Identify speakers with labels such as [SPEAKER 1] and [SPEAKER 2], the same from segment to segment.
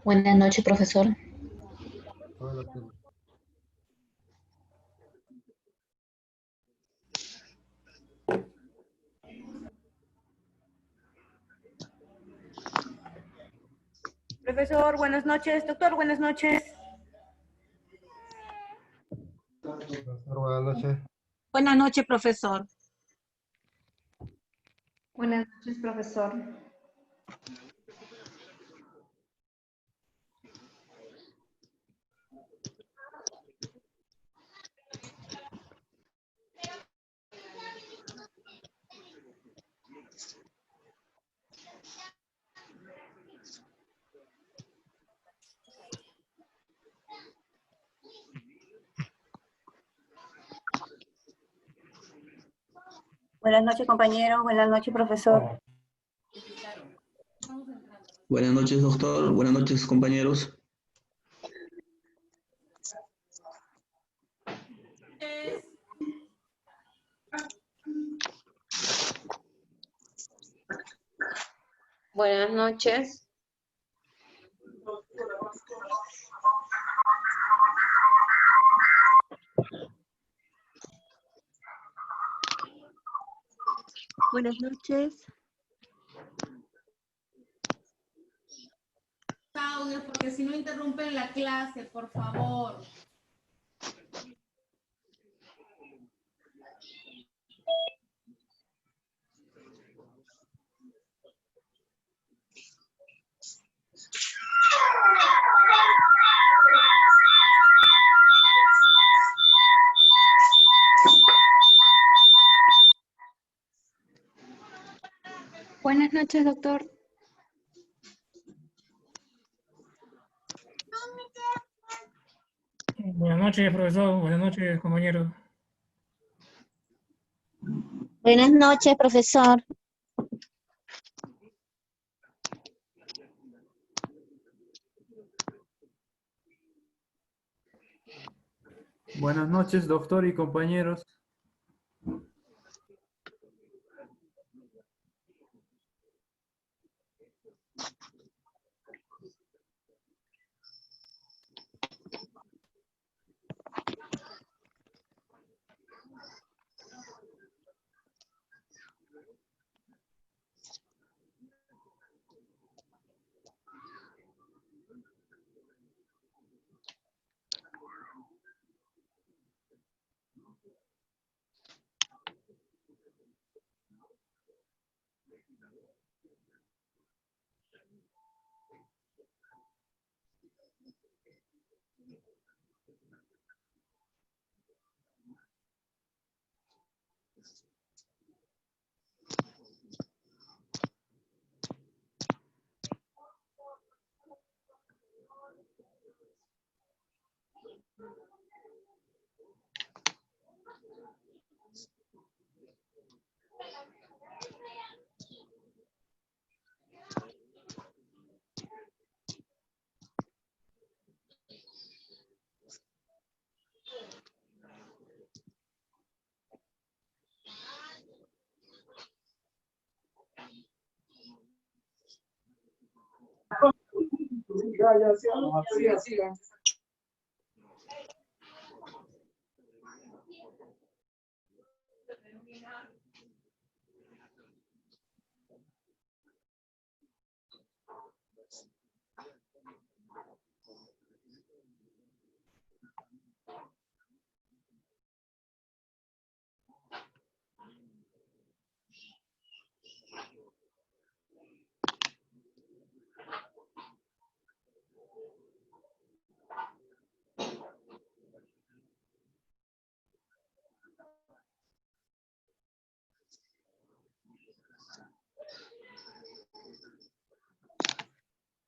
[SPEAKER 1] Buenas noches, profesor.
[SPEAKER 2] Hola,
[SPEAKER 3] Profesor, buenas noches. Doctor, buenas noches.
[SPEAKER 2] profesor, buenas noches.
[SPEAKER 4] Buenas noches, profesor.
[SPEAKER 5] Buenas noches, profesor.
[SPEAKER 3] Buenas noches, compañero. Buenas noches, profesor.
[SPEAKER 6] Buenas noches, doctor. Buenas noches, compañeros.
[SPEAKER 7] Buenas noches.
[SPEAKER 8] Buenas noches.
[SPEAKER 9] Audios, porque si no interrumpen la clase, por favor.
[SPEAKER 5] Buenas noches, doctor.
[SPEAKER 10] Buenas noches, profesor. Buenas noches, compañeros.
[SPEAKER 4] Buenas noches, profesor.
[SPEAKER 11] Buenas noches, doctor y compañeros.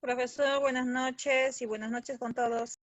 [SPEAKER 3] Profesor, buenas noches y buenas noches con todos.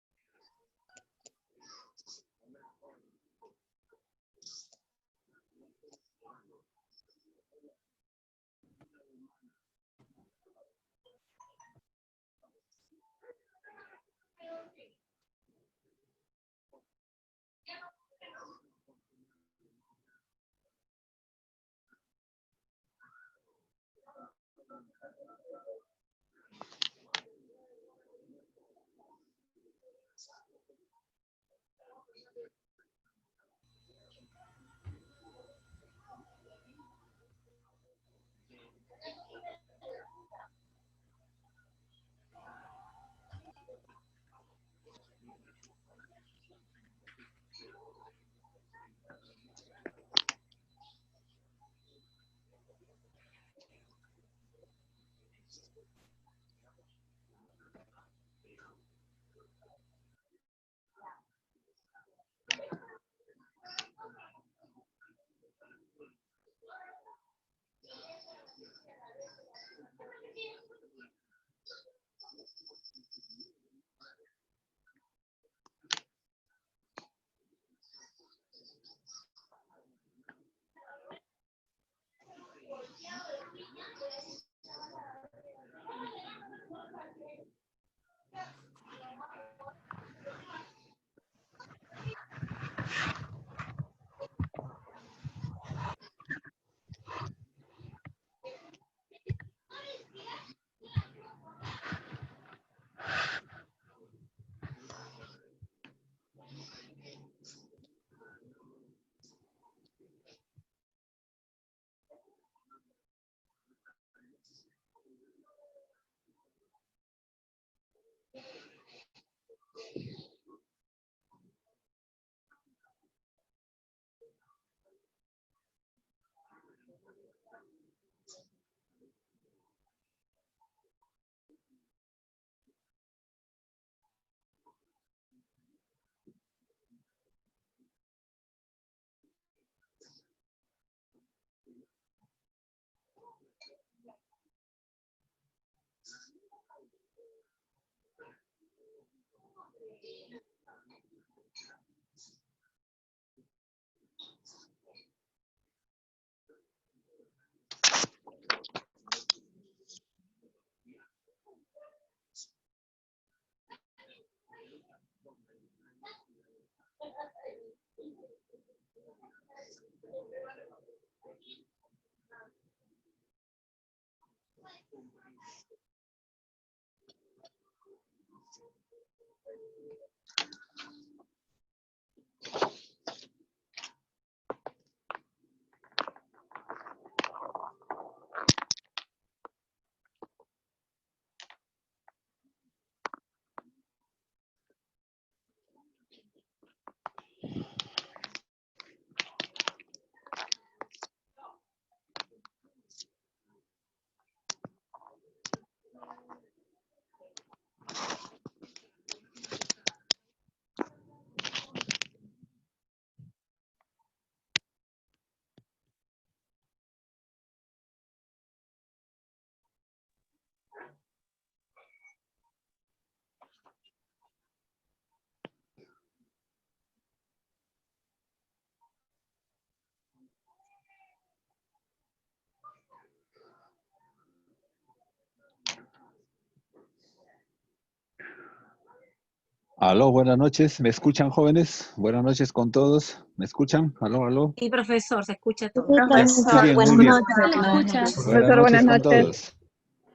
[SPEAKER 1] Aló, buenas noches. ¿Me escuchan, jóvenes? Buenas noches con todos. ¿Me escuchan? Aló, aló.
[SPEAKER 4] Sí, profesor, se escucha
[SPEAKER 8] Sí,
[SPEAKER 4] todo.
[SPEAKER 1] Muy
[SPEAKER 8] profesor,
[SPEAKER 1] bien,
[SPEAKER 8] buenas
[SPEAKER 1] muy bien.
[SPEAKER 8] noches.
[SPEAKER 1] Buenas
[SPEAKER 5] Profesor,
[SPEAKER 1] noches
[SPEAKER 5] buenas
[SPEAKER 1] con
[SPEAKER 5] noches.
[SPEAKER 1] todos.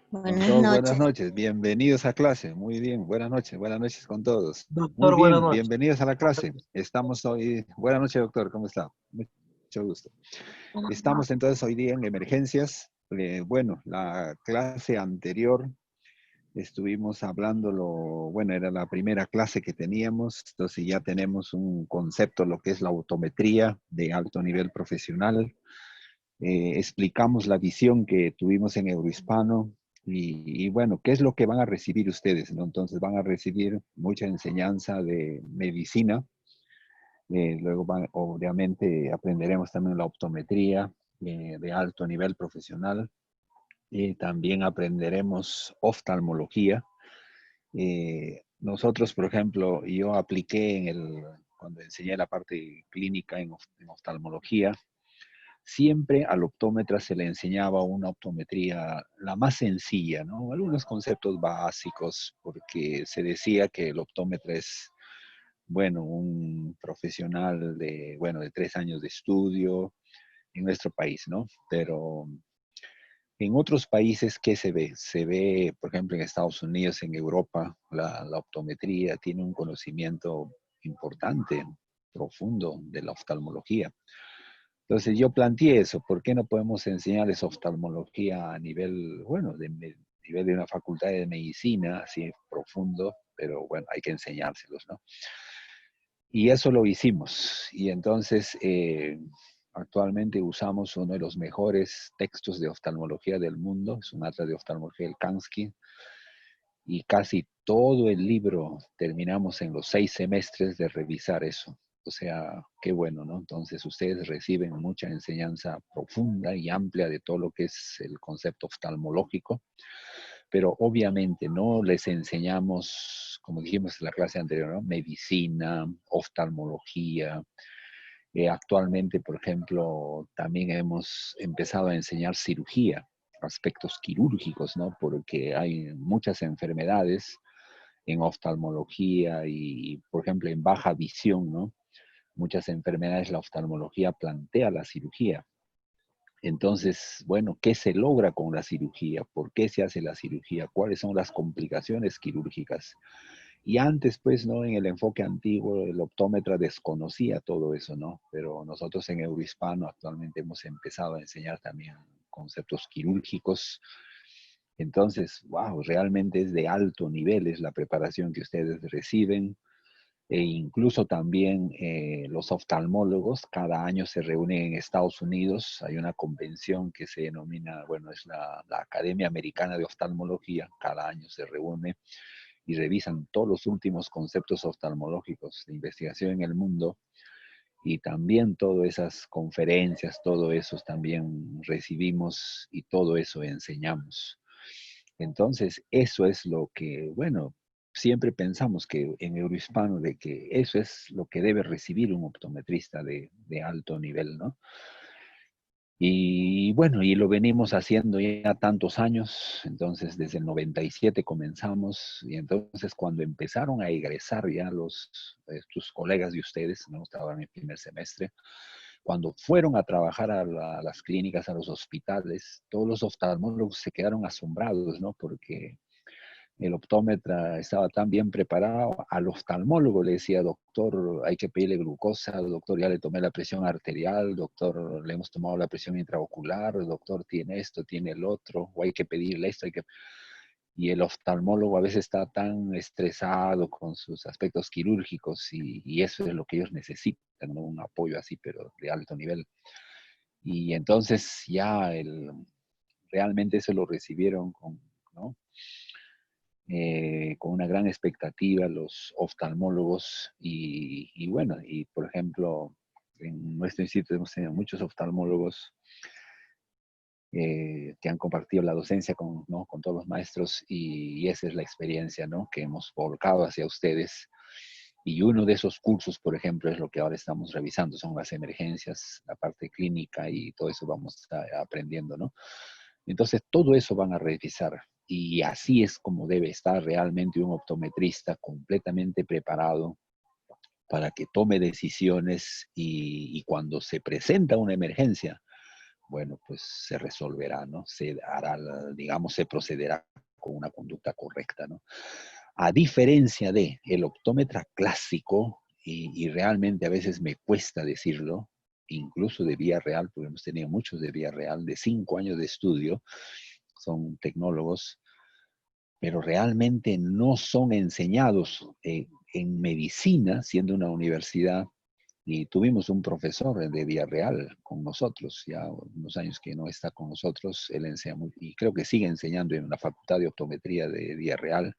[SPEAKER 1] Con
[SPEAKER 8] Buenas
[SPEAKER 1] todos, buenas
[SPEAKER 8] noches.
[SPEAKER 1] noches. Bienvenidos a clase. Muy bien, buenas noches con todos. Muy
[SPEAKER 11] Doctor, buenas
[SPEAKER 1] bien,
[SPEAKER 11] noches.
[SPEAKER 1] bienvenidos a la clase. Estamos hoy... Buenas noches, doctor. ¿Cómo está? Mucho gusto. Estamos entonces hoy día en emergencias. Bueno, la clase anterior estuvimos hablando, bueno, era la primera clase que teníamos, entonces ya tenemos un concepto, lo que es la autometría de alto nivel profesional. Explicamos la visión que tuvimos en Eurohispano y bueno, ¿qué es lo que van a recibir ustedes, ¿no? Entonces van a recibir mucha enseñanza de medicina, luego obviamente aprenderemos también la optometría de alto nivel profesional, también aprenderemos oftalmología. Nosotros, por ejemplo, yo apliqué cuando enseñé la parte clínica en oftalmología, siempre al optómetra se le enseñaba una optometría la más sencilla, ¿no? Algunos conceptos básicos, porque se decía que el optómetra es, bueno, un profesional de 3 años de estudio en nuestro país, ¿no? Pero en otros países, ¿qué se ve? Se ve, por ejemplo, en Estados Unidos, en Europa, la optometría tiene un conocimiento importante, profundo de la oftalmología. Entonces yo planteé eso, ¿por qué no podemos enseñarles oftalmología a nivel, bueno, nivel de una facultad de medicina, así profundo, pero bueno, hay que enseñárselos, ¿no? Y eso lo hicimos. Y entonces, actualmente usamos uno de los mejores textos de oftalmología del mundo, es un atlas de oftalmología del Kansky, y casi todo el libro terminamos en los 6 semestres de revisar eso. O sea, qué bueno, ¿no? Entonces ustedes reciben mucha enseñanza profunda y amplia de todo lo que es el concepto oftalmológico, pero obviamente no les enseñamos, como dijimos en la clase anterior, ¿no? Medicina, oftalmología. Actualmente, por ejemplo, también hemos empezado a enseñar cirugía, aspectos quirúrgicos, ¿no? Porque hay muchas enfermedades en oftalmología y, por ejemplo, en baja visión, ¿no? Muchas enfermedades la oftalmología plantea la cirugía. Entonces, bueno, ¿qué se logra con la cirugía? ¿Por qué se hace la cirugía? ¿Cuáles son las complicaciones quirúrgicas? Y antes, pues, ¿no? En el enfoque antiguo, el optómetra desconocía todo eso, ¿no? Pero nosotros en Eurohispano actualmente hemos empezado a enseñar también conceptos quirúrgicos Entonces, wow, realmente es de alto nivel, es la preparación que ustedes reciben. E incluso también los oftalmólogos cada año se reúnen en Estados Unidos. Hay una convención que se denomina, bueno, es la Academia Americana de Oftalmología. Cada año se reúne y revisan todos los últimos conceptos oftalmológicos de investigación en el mundo. Y también todas esas conferencias, todo eso también recibimos y todo eso enseñamos. Entonces, eso es lo que, bueno, siempre pensamos que en Eurohispano de que eso es lo que debe recibir un optometrista de alto nivel, ¿no? Y bueno, y lo venimos haciendo ya tantos años, entonces desde el 97 comenzamos, y entonces cuando empezaron a egresar ya tus colegas de ustedes, ¿no? Estaban en el primer semestre, cuando fueron a trabajar a las clínicas, a los hospitales, todos los oftalmólogos se quedaron asombrados, ¿no? Porque el optómetra estaba tan bien preparado. Al oftalmólogo le decía, doctor, hay que pedirle glucosa, doctor, ya le tomé la presión arterial, doctor, le hemos tomado la presión intraocular, doctor, tiene esto, tiene el otro, o hay que pedirle esto, hay que... Y el oftalmólogo a veces está tan estresado con sus aspectos quirúrgicos y eso es lo que ellos necesitan, ¿no? Un apoyo así, pero de alto nivel. Y entonces ya realmente eso lo recibieron ¿no? Con una gran expectativa los oftalmólogos y bueno, y por ejemplo, en nuestro instituto hemos tenido muchos oftalmólogos que han compartido la docencia ¿no? con todos los maestros y esa es la experiencia, ¿no? Que hemos volcado hacia ustedes. Y uno de esos cursos, por ejemplo, es lo que ahora estamos revisando, son las emergencias, la parte clínica y todo eso vamos aprendiendo, ¿no? Entonces, todo eso van a revisar y así es como debe estar realmente un optometrista completamente preparado para que tome decisiones y cuando se presenta una emergencia, bueno, pues se resolverá, ¿no? Se hará, digamos, se procederá con una conducta correcta, ¿no? A diferencia de el optómetra clásico, y realmente a veces me cuesta decirlo, incluso de vía real, porque hemos tenido muchos de vía real, de 5 años de estudio, son tecnólogos, pero realmente no son enseñados en medicina, siendo una universidad, y tuvimos un profesor de Villarreal con nosotros, ya unos años que no está con nosotros, él enseña y creo que sigue enseñando en la Facultad de Optometría de Villarreal,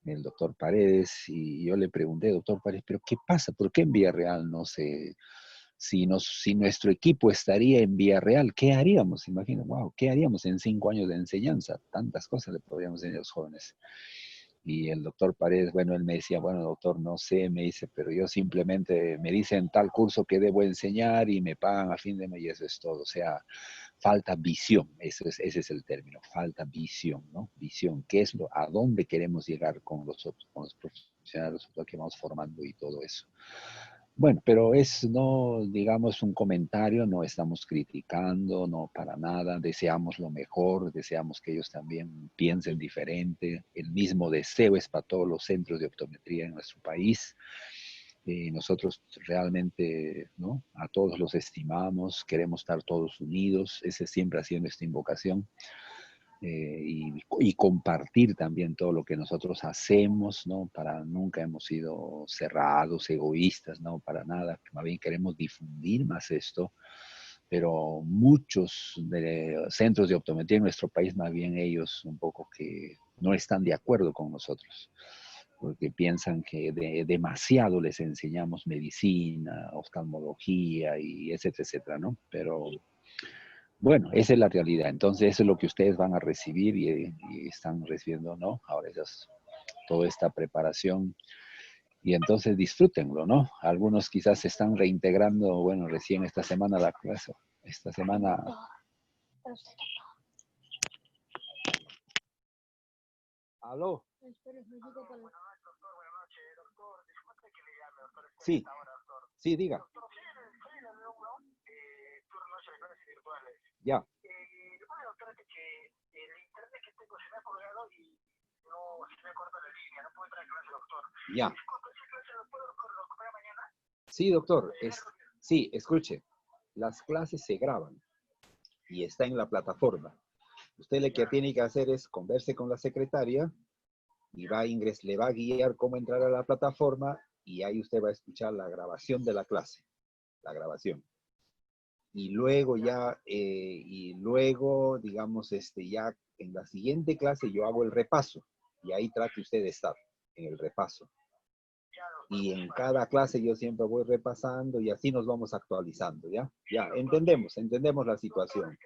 [SPEAKER 1] el doctor Paredes, y yo le pregunté, doctor Paredes, ¿pero qué pasa? ¿Por qué en Villarreal no se... Si nuestro equipo estaría en Villarreal, ¿qué haríamos? Imagino, wow, ¿qué haríamos en 5 años de enseñanza? Tantas cosas le podríamos enseñar a los jóvenes. Y el doctor Paredes, bueno, él me decía, bueno, doctor, no sé, me dice, pero yo simplemente me dicen tal curso que debo enseñar y me pagan a fin de mes y eso es todo. O sea, falta visión, ese es el término, falta visión, ¿no? Visión, ¿qué es a dónde queremos llegar con los profesionales que vamos formando y todo eso? Bueno, pero no, digamos, un comentario, no estamos criticando, no para nada, deseamos lo mejor, deseamos que ellos también piensen diferente, el mismo deseo es para todos los centros de optometría en nuestro país. Nosotros realmente, ¿no? A todos los estimamos, queremos estar todos unidos, ese siempre ha sido nuestra invocación. Y compartir también todo lo que nosotros hacemos, ¿no? Nunca hemos sido cerrados, egoístas, ¿no? Para nada, más bien queremos difundir más esto, pero muchos centros de optometría en nuestro país, más bien ellos un poco que no están de acuerdo con nosotros, porque piensan que demasiado les enseñamos medicina, oftalmología y etcétera, etcétera, ¿no? Pero bueno, esa es la realidad. Entonces, eso es lo que ustedes van a recibir y están recibiendo, ¿no? Ahora toda esta preparación. Y entonces disfrútenlo, ¿no? Algunos quizás se están reintegrando, bueno, recién esta semana la clase. Esta semana... ¿Aló? Sí, sí, diga. Ya. Ya. Sí, doctor. Sí, escuche. Las clases se graban y está en la plataforma. Usted lo que tiene que hacer es converse con la secretaria y le va a guiar cómo entrar a la plataforma y ahí usted va a escuchar la grabación de la clase, la grabación. Y luego digamos, ya en la siguiente clase yo hago el repaso y ahí trate usted de estar en el repaso. Y en cada clase yo siempre voy repasando y así nos vamos actualizando, ¿ya? Ya, entendemos la situación.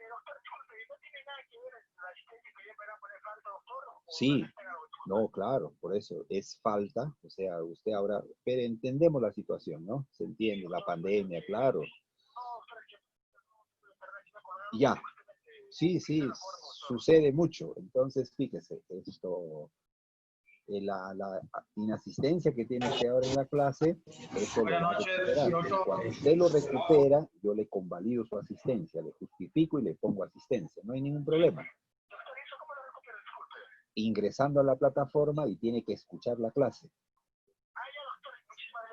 [SPEAKER 1] Sí, no, claro, por eso es falta, o sea, usted ahora, pero entendemos la situación, ¿no? Se entiende, la pandemia, claro. Ya, sí, sucede mucho. Entonces, fíjese, esto, la inasistencia que tiene usted ahora en la clase, eso lo va a recuperar. Pero cuando usted lo recupera, yo le convalido su asistencia, le justifico y le pongo asistencia, no hay ningún problema. Ingresando a la plataforma y tiene que escuchar la clase.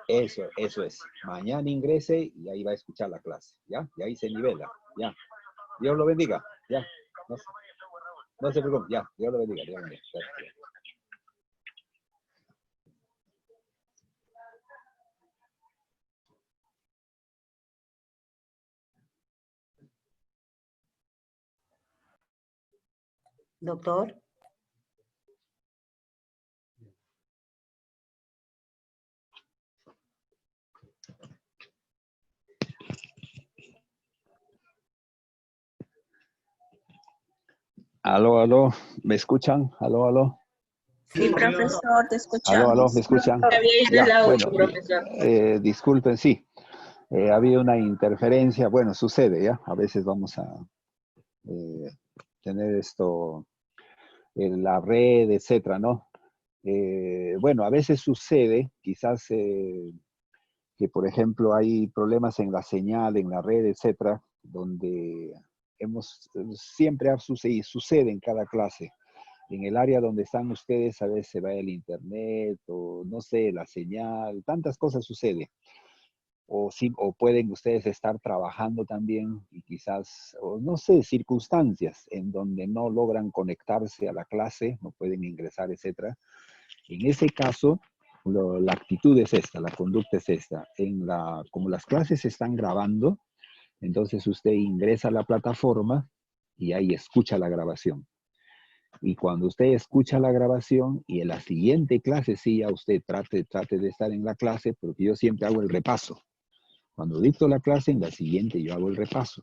[SPEAKER 1] Eso es. Mañana ingrese y ahí va a escuchar la clase, ¿ya? Y ahí se nivela, ¿ya? Dios lo bendiga, ¿ya? No se preocupe, ya. Dios lo bendiga, Dios lo bendiga. Gracias.
[SPEAKER 3] Doctor.
[SPEAKER 1] Aló, ¿me escuchan? Aló.
[SPEAKER 4] Sí, profesor, te escuchamos.
[SPEAKER 1] Aló, ¿me escuchan?
[SPEAKER 7] Había ido
[SPEAKER 1] Ya,
[SPEAKER 7] la
[SPEAKER 1] bueno,
[SPEAKER 7] U, profesor.
[SPEAKER 1] disculpen, sí. Ha habido una interferencia, bueno, sucede, ¿ya? A veces vamos a tener esto, en la red, etcétera, ¿no? Bueno, a veces sucede, quizás que, por ejemplo, hay problemas en la señal, en la red, etcétera, donde siempre sucede en cada clase. En el área donde están ustedes, a veces se va el internet, o no sé, la señal, tantas cosas suceden. O pueden ustedes estar trabajando también y quizás, o no sé, circunstancias en donde no logran conectarse a la clase, no pueden ingresar, etcétera. En ese caso, la actitud es esta, la conducta es esta. Como las clases se están grabando, entonces usted ingresa a la plataforma y ahí escucha la grabación. Y cuando usted escucha la grabación y en la siguiente clase, sí, ya usted trate de estar en la clase, porque yo siempre hago el repaso. Cuando dicto la clase, en la siguiente yo hago el repaso,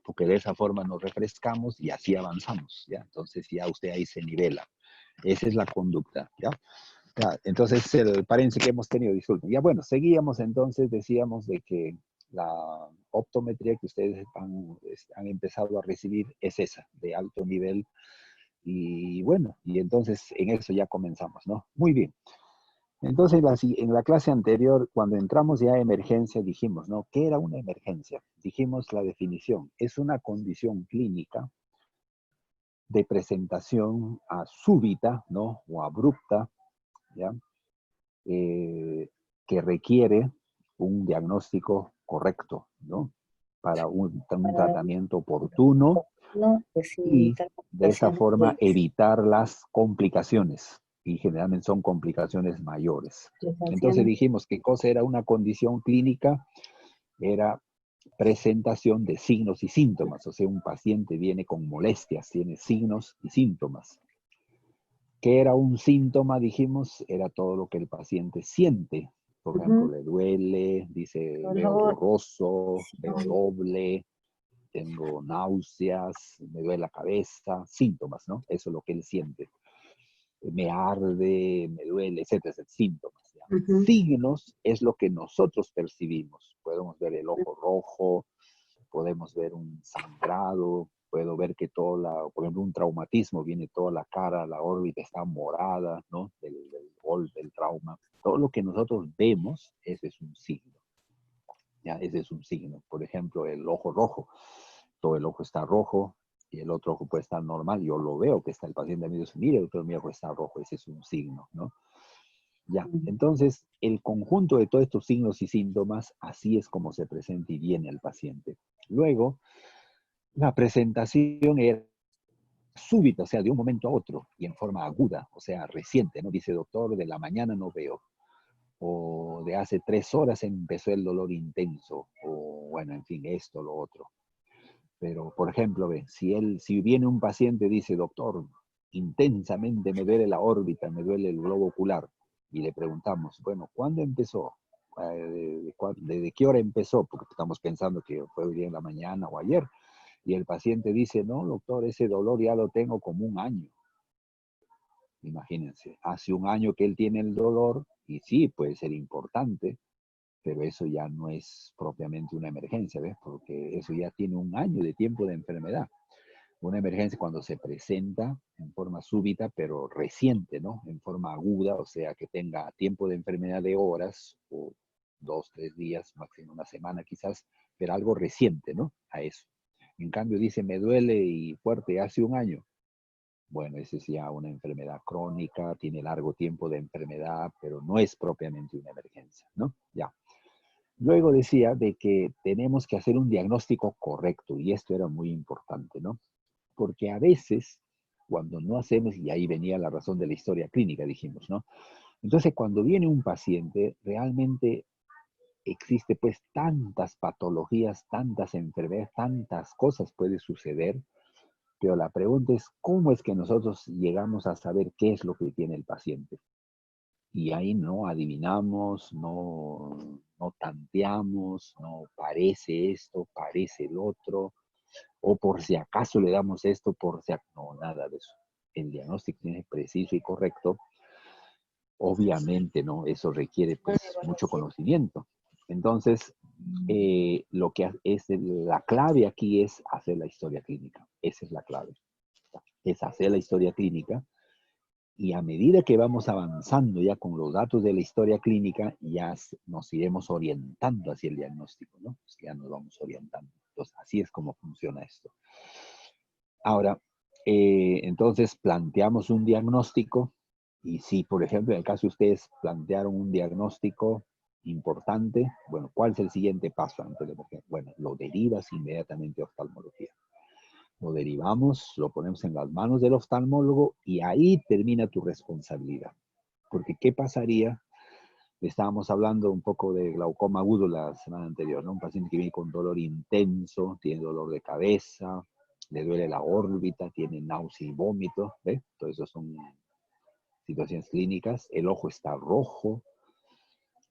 [SPEAKER 1] porque de esa forma nos refrescamos y así avanzamos, ¿ya? Entonces ya usted ahí se nivela. Esa es la conducta, ¿ya? Ya, entonces el paréntesis que hemos tenido, disculpen. Ya bueno, seguíamos entonces, decíamos de que la optometría que ustedes han empezado a recibir es esa, de alto nivel. Y bueno, y entonces en eso ya comenzamos, ¿no? Muy bien. Entonces, en la clase anterior, cuando entramos ya a emergencia, dijimos, ¿no? ¿Qué era una emergencia? Dijimos la definición. Es una condición clínica de presentación súbita, ¿no? O abrupta, ¿ya? Que requiere un diagnóstico correcto, ¿no? Para un tratamiento oportuno y de esa forma evitar las complicaciones. Y generalmente son complicaciones mayores. Entonces dijimos que cosa era una condición clínica, era presentación de signos y síntomas, o sea, un paciente viene con molestias, tiene signos y síntomas. ¿Qué era un síntoma? Dijimos, era todo lo que el paciente siente. Por ejemplo, le duele, dice, veo borroso, veo doble, tengo náuseas, me duele la cabeza, síntomas, ¿no? Eso es lo que él siente. Me arde, me duele, etcétera, síntomas. Signos es lo que nosotros percibimos. Podemos ver el ojo rojo, podemos ver un sangrado, puedo ver que por ejemplo, un traumatismo, viene toda la cara, la órbita está morada, ¿no? Del golpe, del trauma. Todo lo que nosotros vemos, ese es un signo. ¿Ya? Ese es un signo. Por ejemplo, el ojo rojo. Todo el ojo está rojo y el otro ojo puede estar normal. Yo lo veo que está el paciente me dice, mire, doctor, mi ojo está rojo. Ese es un signo, ¿no? Ya, entonces, el conjunto de todos estos signos y síntomas, así es como se presenta y viene el paciente. Luego, la presentación era súbita, o sea, de un momento a otro, y en forma aguda, o sea, reciente, ¿no? Dice, doctor, de la mañana no veo, o de hace 3 horas empezó el dolor intenso, o bueno, en fin, esto, lo otro. Pero, por ejemplo, ve, si viene un paciente y dice, doctor, intensamente me duele la órbita, me duele el globo ocular, y le preguntamos, bueno, ¿cuándo empezó? ¿Desde qué hora empezó? Porque estamos pensando que fue hoy día en la mañana o ayer. Y el paciente dice, no, doctor, ese dolor ya lo tengo como un año. Imagínense, hace un año que él tiene el dolor, y sí, puede ser importante, pero eso ya no es propiamente una emergencia, ¿ves? Porque eso ya tiene un año de tiempo de enfermedad. Una emergencia cuando se presenta en forma súbita, pero reciente, ¿no? En forma aguda, o sea, que tenga tiempo de enfermedad de horas, o 2, 3 días, máximo una semana quizás, pero algo reciente, ¿no? A eso. En cambio dice, me duele y fuerte hace un año. Bueno, esa es ya una enfermedad crónica, tiene largo tiempo de enfermedad, pero no es propiamente una emergencia, ¿no? Ya. Luego decía de que tenemos que hacer un diagnóstico correcto, y esto era muy importante, ¿no? Porque a veces, cuando no hacemos, y ahí venía la razón de la historia clínica, dijimos, ¿no? Entonces, cuando viene un paciente, realmente existe pues tantas patologías, tantas enfermedades, tantas cosas puede suceder, pero la pregunta es, ¿cómo es que nosotros llegamos a saber qué es lo que tiene el paciente? Y ahí no adivinamos, no tanteamos, no parece esto, parece el otro, o por si acaso le damos esto, por si acaso, no, nada de eso. El diagnóstico tiene preciso y correcto. Obviamente, ¿no? Eso requiere pues mucho conocimiento. Entonces, lo que es la clave aquí es hacer la historia clínica. Esa es la clave. Es hacer la historia clínica, y a medida que vamos avanzando ya con los datos de la historia clínica, ya nos iremos orientando hacia el diagnóstico, ¿no? Pues ya nos vamos orientando. Entonces, así es como funciona esto. Ahora, entonces planteamos un diagnóstico, y si, por ejemplo, en el caso de ustedes plantearon un diagnóstico importante, bueno, ¿cuál es el siguiente paso antes de emergencia? Bueno, lo derivas inmediatamente a oftalmología. Lo derivamos, lo ponemos en las manos del oftalmólogo, y ahí termina tu responsabilidad. Porque, ¿qué pasaría? Estábamos hablando un poco de glaucoma agudo la semana anterior, ¿no? Un paciente que viene con dolor intenso, tiene dolor de cabeza, le duele la órbita, tiene náusea y vómito, ¿ves? Todo eso son situaciones clínicas. El ojo está rojo,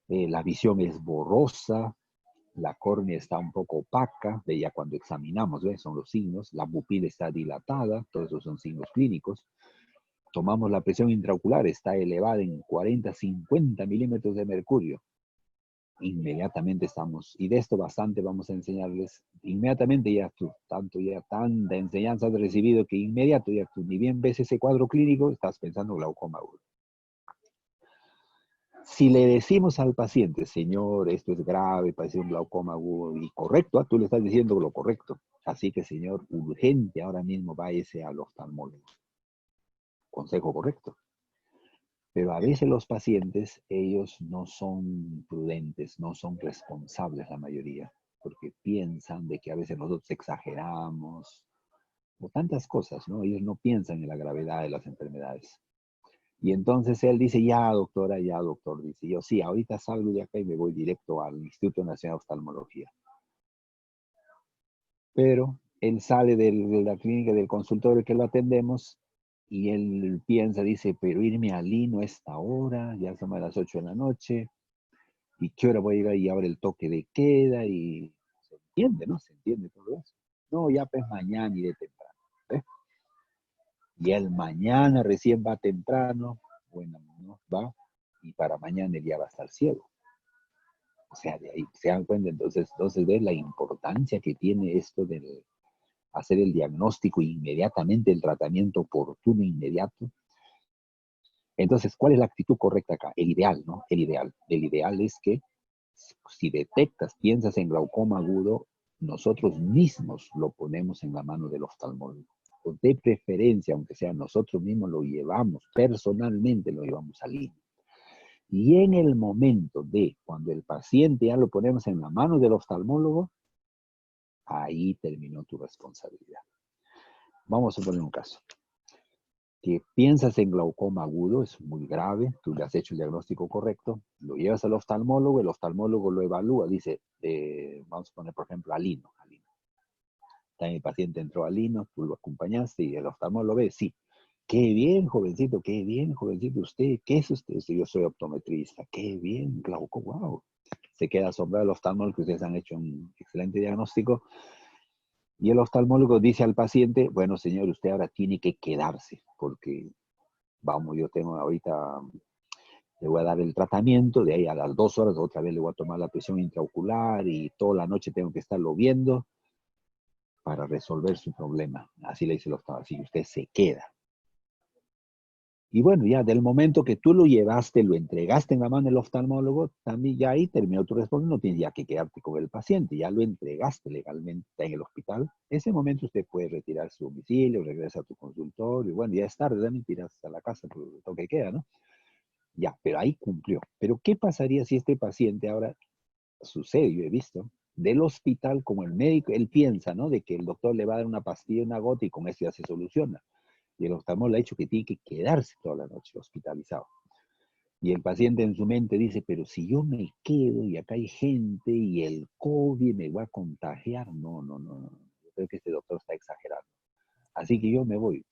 [SPEAKER 1] la visión es borrosa, la córnea está un poco opaca, de ya cuando examinamos, ¿ves? Son los signos, la pupila está dilatada, todos esos son signos clínicos. Tomamos la presión intraocular, está elevada en 40, 50 milímetros de mercurio. Inmediatamente estamos, y de esto bastante vamos a enseñarles, inmediatamente ya tú, tanta enseñanza has recibido que inmediato ya tú, ni bien ves ese cuadro clínico, estás pensando glaucoma agudo. Si le decimos al paciente, señor, esto es grave, parece un glaucoma agudo, y correcto, tú le estás diciendo lo correcto. Así que, señor, urgente, ahora mismo váyase al oftalmólogo. Consejo correcto. Pero a veces los pacientes, ellos no son prudentes, no son responsables la mayoría, porque piensan de que a veces nosotros exageramos, o tantas cosas, ¿no? Ellos no piensan en la gravedad de las enfermedades. Y entonces él dice, ya doctora, ya doctor, dice, yo sí, ahorita salgo de acá y me voy directo al Instituto Nacional de Oftalmología. Pero él sale de la clínica, del consultorio que lo atendemos, y él piensa, dice, pero irme al Lino a esta hora, ya son las 8 de la noche, y qué hora voy a llegar, y ahora el toque de queda, y se entiende, ¿no? Se entiende todo eso. No, ya pues mañana iré temprano, ¿ves? Y él mañana recién va temprano, bueno, ¿no? Va, y para mañana el día va a estar ciego. O sea, de ahí se dan cuenta, entonces ves la importancia que tiene esto de hacer el diagnóstico inmediatamente, el tratamiento oportuno inmediato. Entonces, ¿cuál es la actitud correcta acá? El ideal, ¿no? El ideal es que si detectas, piensas en glaucoma agudo, nosotros mismos lo ponemos en la mano del oftalmólogo. O de preferencia, aunque sea nosotros mismos lo llevamos, personalmente lo llevamos al INE. Y en el momento de cuando el paciente ya lo ponemos en la mano del oftalmólogo, ahí terminó tu responsabilidad. Vamos a suponer un caso. Que piensas en glaucoma agudo, es muy grave, tú le has hecho el diagnóstico correcto, lo llevas al oftalmólogo, el oftalmólogo lo evalúa, dice, vamos a poner por ejemplo a Lino. También el paciente entró a Lino, tú lo acompañaste y el oftalmólogo lo ve, sí. Qué bien, jovencito, usted, ¿qué es usted? Yo soy optometrista, qué bien, glaucoma, wow. Se queda asombrado el oftalmólogo, que ustedes han hecho un excelente diagnóstico. Y el oftalmólogo dice al paciente, bueno, señor, usted ahora tiene que quedarse, porque, vamos, yo tengo ahorita, le voy a dar el tratamiento, de ahí a las 2 horas otra vez le voy a tomar la presión intraocular y toda la noche tengo que estarlo viendo para resolver su problema. Así le dice el oftalmólogo, así que usted se queda. Y bueno, ya del momento que tú lo llevaste, lo entregaste en la mano del oftalmólogo, también ya ahí terminó tu respuesta, no tienes ya que quedarte con el paciente, ya lo entregaste legalmente en el hospital. Ese momento usted puede retirar su domicilio, regresa a tu consultorio, y bueno, ya es tarde, también tiras a la casa por lo que queda, ¿no? Ya, pero ahí cumplió. Pero ¿qué pasaría si este paciente ahora sucede, yo he visto, del hospital como el médico, él piensa, ¿no? De que el doctor le va a dar una pastilla, una gota y con eso ya se soluciona. Y el oftalmólogo le ha dicho que tiene que quedarse toda la noche hospitalizado. Y el paciente en su mente dice, pero si yo me quedo y acá hay gente y el COVID me va a contagiar, no. Yo creo que este doctor está exagerando. Así que yo me voy.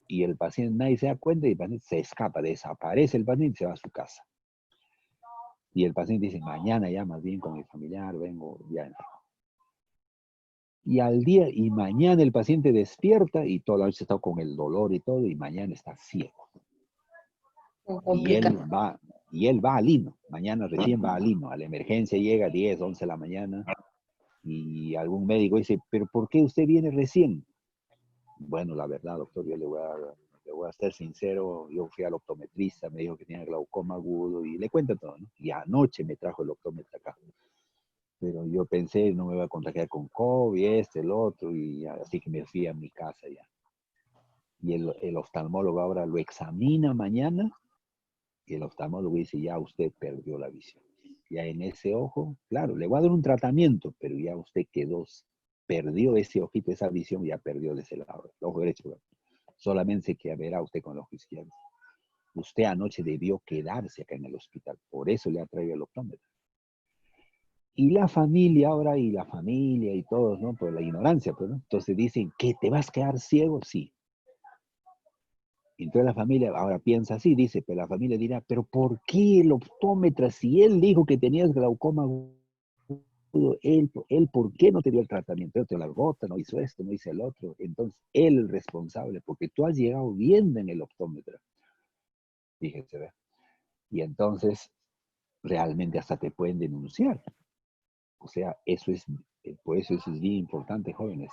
[SPEAKER 1] Y el paciente, nadie se da cuenta y el paciente se escapa, desaparece el paciente y se va a su casa. Y el paciente dice, mañana ya más bien con mi familiar vengo ya. Y al día, y mañana el paciente despierta y toda la noche está con el dolor y todo, y mañana está ciego. Y él va a Lino, mañana recién va a Lino, a la emergencia llega a 10, 11 de la mañana, y algún médico dice, pero ¿por qué usted viene recién? Bueno, la verdad, doctor, yo le voy a ser sincero, yo fui al optometrista, me dijo que tenía glaucoma agudo, y le cuento todo, ¿no? Y anoche me trajo el optómetra acá. Pero yo pensé, no me voy a contagiar con COVID, el otro, y así que me fui a mi casa ya. Y el oftalmólogo ahora lo examina mañana, y el oftalmólogo dice, ya usted perdió la visión. Ya en ese ojo, claro, le voy a dar un tratamiento, pero ya usted perdió ese ojito, esa visión, ya perdió de ese lado, el ojo derecho. Solamente se verá usted con el ojo izquierdo. Usted anoche debió quedarse acá en el hospital, por eso le ha traído el optómetro. Y la familia ahora, y todos, ¿no? Por la ignorancia, pues, ¿no? Entonces dicen, ¿qué, te vas a quedar ciego? Sí. Entonces la familia ahora piensa así, dice, pero la familia dirá, pero ¿por qué el optómetra, si él dijo que tenías glaucoma agudo, él ¿por qué no te dio el tratamiento? Él te dio la gota, no hizo esto, no hizo el otro. Entonces, él es responsable, porque tú has llegado viendo en el optómetra. Fíjense, ¿ve? Y entonces, realmente hasta te pueden denunciar. O sea, por eso es bien importante, jóvenes.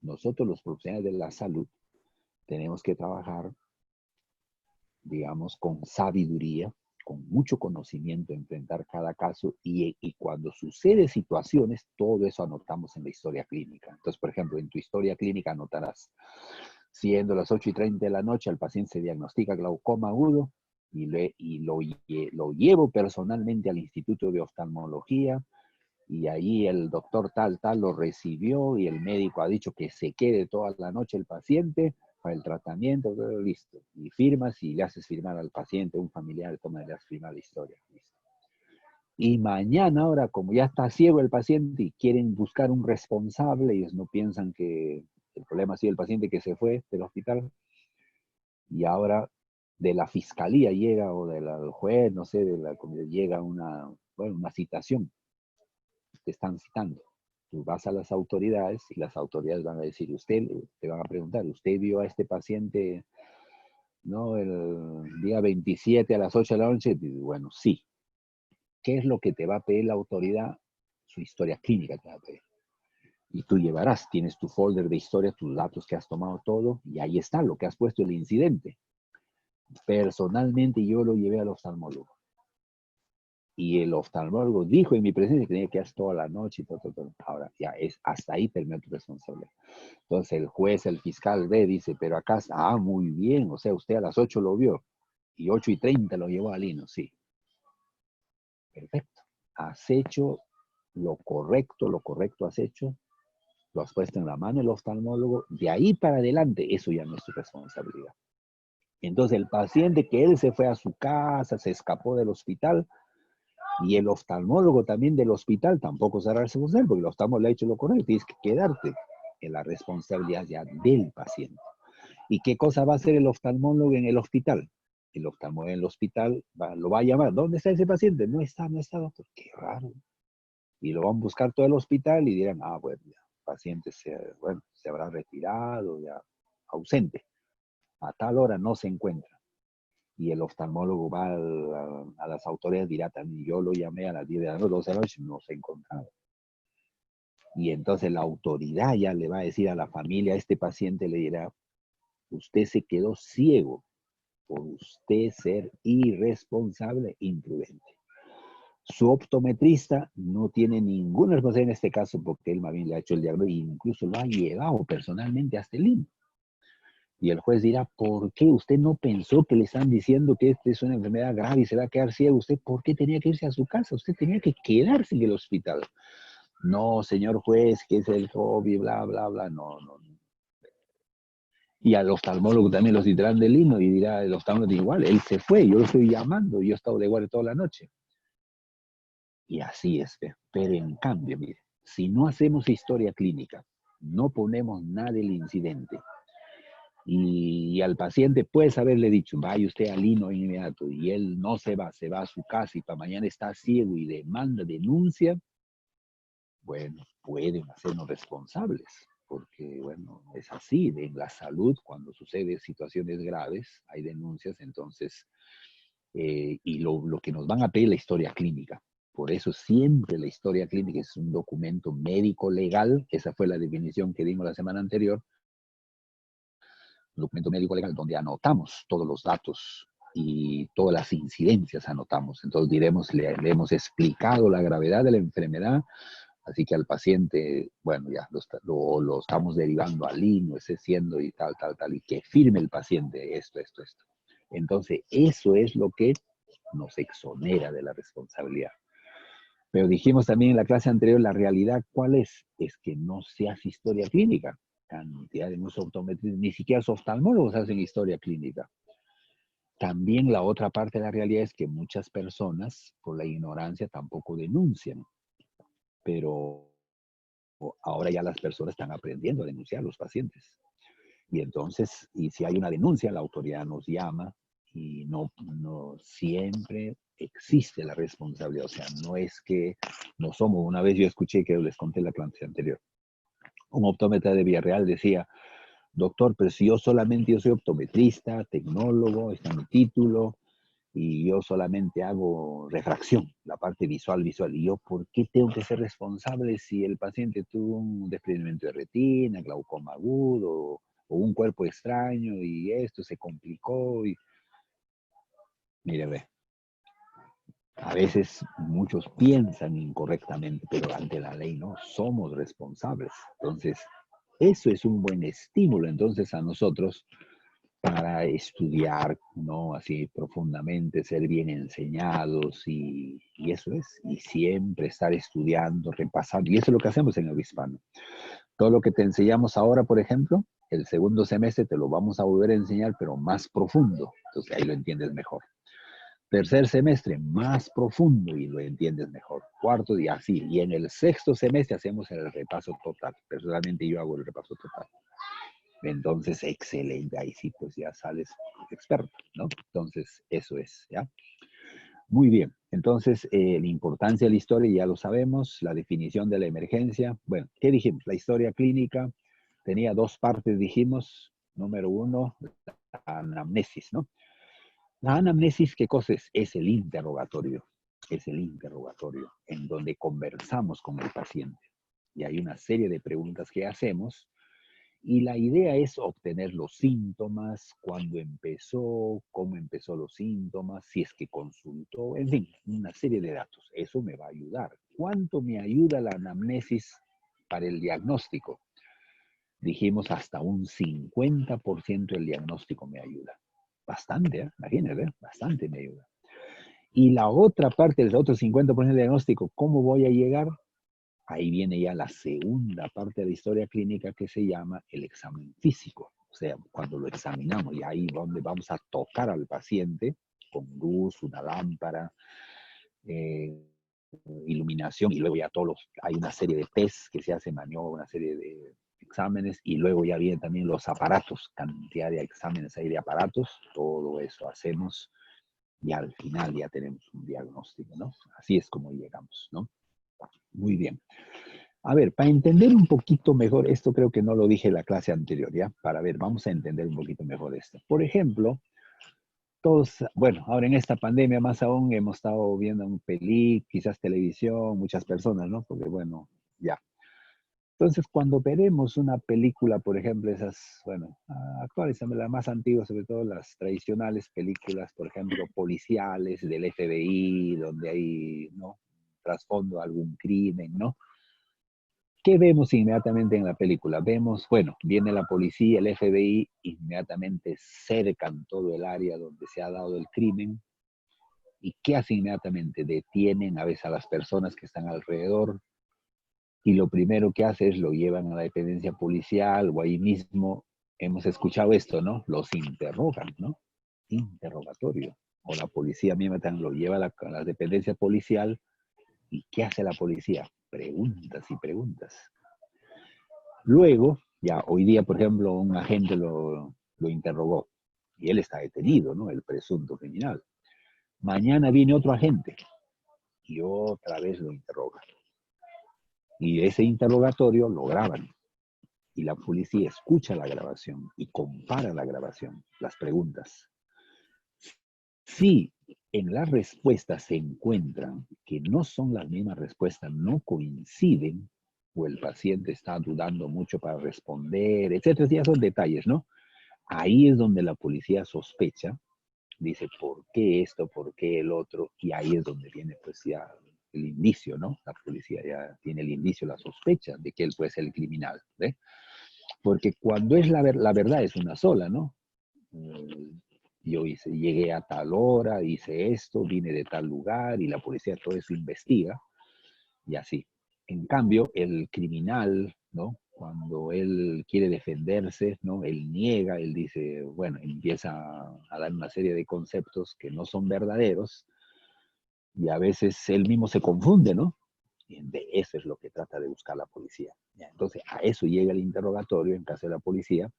[SPEAKER 1] Nosotros los profesionales de la salud tenemos que trabajar, digamos, con sabiduría, con mucho conocimiento, enfrentar cada caso y cuando sucede situaciones, todo eso anotamos en la historia clínica. Entonces, por ejemplo, en tu historia clínica anotarás, siendo las 8:30 de la noche, al paciente se diagnostica glaucoma agudo y lo llevo personalmente al Instituto de Oftalmología, y ahí el doctor tal lo recibió y el médico ha dicho que se quede toda la noche el paciente para el tratamiento, todo listo. Y firmas y le haces firmar al paciente, un familiar, le haces firmar la historia. Listo. Y mañana ahora, como ya está ciego el paciente y quieren buscar un responsable, ellos no piensan que el problema ha sido el paciente que se fue del hospital, y ahora de la fiscalía llega, o del juez, no sé, llega una citación. Te están citando. Tú vas a las autoridades y las autoridades van a decir, te van a preguntar, ¿usted vio a este paciente, no, el día 27 a las 8 de la noche? Y bueno, sí. ¿Qué es lo que te va a pedir la autoridad? Su historia clínica te va a pedir. Y tú tienes tu folder de historia, tus datos que has tomado todo, y ahí está lo que has puesto, el incidente. Personalmente yo lo llevé al oftalmólogo. Y el oftalmólogo dijo en mi presencia que tenía que hacer toda la noche y todo. Ahora, ya hasta ahí terminó tu responsabilidad. Entonces el juez, el fiscal dice, pero acá, muy bien, o sea, usted a las 8 lo vio, y 8:30 lo llevó a Lino, sí. Perfecto. Has hecho lo correcto has hecho, lo has puesto en la mano del oftalmólogo, de ahí para adelante, eso ya no es tu responsabilidad. Entonces el paciente que él se fue a su casa, se escapó del hospital, y el oftalmólogo también del hospital tampoco será responsable, porque el oftalmólogo le ha hecho lo correcto, tienes que quedarte en la responsabilidad ya del paciente. ¿Y qué cosa va a hacer el oftalmólogo en el hospital? El oftalmólogo en el hospital lo va a llamar. ¿Dónde está ese paciente? No está, doctor. Qué raro. Y lo van a buscar todo el hospital y dirán, bueno, ya, el paciente se habrá retirado, ya ausente. A tal hora no se encuentra. Y el oftalmólogo va a las autoridades y dirá también, yo lo llamé a las 10 de la noche, 12 de la noche, no se encontraba. Y entonces la autoridad ya le va a decir a la familia, a este paciente le dirá, usted se quedó ciego por usted ser irresponsable e imprudente. Su optometrista no tiene ninguna responsabilidad en este caso porque él más bien le ha hecho el diagnóstico e incluso lo ha llevado personalmente hasta el INE. Y el juez dirá, ¿por qué usted no pensó que le están diciendo que esta es una enfermedad grave y se va a quedar ciego? ¿Usted por qué tenía que irse a su casa? Usted tenía que quedarse en el hospital. No, señor juez, que es el hobby, bla, bla, bla. No. Y al oftalmólogo también lo citarán del himno y dirá, el oftalmólogo igual, él se fue, yo lo estoy llamando, yo he estado de guardia toda la noche. Y así es, pero en cambio, mire, si no hacemos historia clínica, no ponemos nada del incidente, y al paciente puedes haberle dicho, vaya usted al hino inmediato, y él no se va a su casa y para mañana está ciego y demanda, denuncia, bueno, pueden hacernos responsables. Porque, bueno, es así, en la salud, cuando sucede situaciones graves, hay denuncias, entonces, y lo que nos van a pedir es la historia clínica. Por eso siempre la historia clínica es un documento médico legal, esa fue la definición que dimos la semana anterior, un documento médico legal donde anotamos todos los datos y todas las incidencias anotamos. Entonces diremos, le hemos explicado la gravedad de la enfermedad, así que al paciente, bueno, ya lo estamos derivando al INO, ese siendo y tal, y que firme el paciente esto. Entonces, eso es lo que nos exonera de la responsabilidad. Pero dijimos también en la clase anterior, la realidad, ¿cuál es? Es que no se hace historia clínica. Cantidad de muchos optometristas, ni siquiera los oftalmólogos hacen historia clínica. También la otra parte de la realidad es que muchas personas, por la ignorancia, tampoco denuncian. Pero ahora ya las personas están aprendiendo a denunciar a los pacientes. Y entonces, y si hay una denuncia, la autoridad nos llama y no siempre existe la responsabilidad. O sea, no es que no somos. Una vez yo escuché que les conté la clase anterior. Un optómetra de Villarreal decía, doctor, pero si yo soy optometrista, tecnólogo, está mi título, y yo solamente hago refracción, la parte visual, y yo, ¿por qué tengo que ser responsable si el paciente tuvo un desprendimiento de retina, glaucoma agudo, o un cuerpo extraño, y esto se complicó? Mire, ve, a veces muchos piensan incorrectamente, pero ante la ley no, somos responsables. Entonces, eso es un buen estímulo entonces a nosotros para estudiar, ¿no? Así profundamente, ser bien enseñados y eso es. Y siempre estar estudiando, repasando. Y eso es lo que hacemos en el Hispano. Todo lo que te enseñamos ahora, por ejemplo, el segundo semestre te lo vamos a volver a enseñar, pero más profundo. Entonces ahí lo entiendes mejor. Tercer semestre, más profundo y lo entiendes mejor. Cuarto día, así. Y en el sexto semestre hacemos el repaso total. Personalmente yo hago el repaso total. Entonces, excelente, ahí sí, pues ya sales experto, ¿no? Entonces, eso es, ¿ya? Muy bien, entonces, la importancia de la historia ya lo sabemos, la definición de la emergencia. Bueno, ¿qué dijimos? La historia clínica tenía dos partes, dijimos. Número uno, la anamnesis, ¿no? La anamnesis, ¿qué cosa es? Es el interrogatorio en donde conversamos con el paciente. Y hay una serie de preguntas que hacemos. Y la idea es obtener los síntomas, cuándo empezó, cómo empezó los síntomas, si es que consultó, en fin, una serie de datos. Eso me va a ayudar. ¿Cuánto me ayuda la anamnesis para el diagnóstico? Dijimos hasta un 50% del diagnóstico me ayuda. Bastante, imagínate, bastante me ayuda. Y la otra parte, el otro 50% del diagnóstico, ¿cómo voy a llegar ahí viene ya la segunda parte de la historia clínica que se llama el examen físico. O sea, cuando lo examinamos, y ahí donde vamos a tocar al paciente con luz, una lámpara, iluminación, y luego ya hay una serie de test que se hacen, maniobras, una serie de exámenes, y luego ya vienen también los aparatos, cantidad de exámenes hay de aparatos, todo eso hacemos, y al final ya tenemos un diagnóstico, ¿no? Así es como llegamos, ¿no? Muy bien. A ver, para entender un poquito mejor, esto creo que no lo dije en la clase anterior, ¿ya? Para ver, vamos a entender un poquito mejor esto. Por ejemplo, todos, bueno, ahora en esta pandemia más aún hemos estado viendo un quizás televisión, muchas personas, ¿no? Porque bueno, ya. Entonces, cuando veremos una película, por ejemplo, esas, bueno, actuales, las más antiguas, sobre todo las tradicionales películas, por ejemplo, policiales del FBI, donde hay, ¿no? Trasfondo a algún crimen, ¿no? ¿Qué vemos inmediatamente en la película? Vemos, bueno, viene la policía, el FBI, inmediatamente cercan todo el área donde se ha dado el crimen. ¿Y qué hacen inmediatamente? Detienen a veces a las personas que están alrededor, y lo primero que hace es lo llevan a la dependencia policial o ahí mismo, hemos escuchado esto, ¿no? Los interrogan, ¿no? Interrogatorio. O la policía misma también lo lleva a la dependencia policial. ¿Y qué hace la policía? Preguntas y preguntas. Luego, ya hoy día, por ejemplo, un agente lo interrogó y él está detenido, ¿no? El presunto criminal. Mañana viene otro agente y otra vez lo interroga. Y ese interrogatorio lo graban. Y la policía escucha la grabación y compara la grabación, las preguntas. Si en las respuestas se encuentran que no son las mismas respuestas, no coinciden, o el paciente está dudando mucho para responder, etcétera, ya son detalles, ¿no? Ahí es donde la policía sospecha, dice, ¿por qué esto? ¿Por qué el otro? Y ahí es donde viene, pues, ya el indicio, ¿no? La policía ya tiene el indicio, la sospecha de que él puede ser el criminal, ¿ve? Porque cuando es la verdad es una sola, ¿no? Yo llegué a tal hora, hice esto, vine de tal lugar, y la policía todo eso investiga, y así. En cambio, el criminal, ¿no? Cuando él quiere defenderse, ¿no? Él niega, él dice, bueno, empieza a dar una serie de conceptos que no son verdaderos, y a veces él mismo se confunde, ¿no? Y de eso es lo que trata de buscar la policía. ¿Ya? Entonces, a eso llega el interrogatorio en caso de la policía.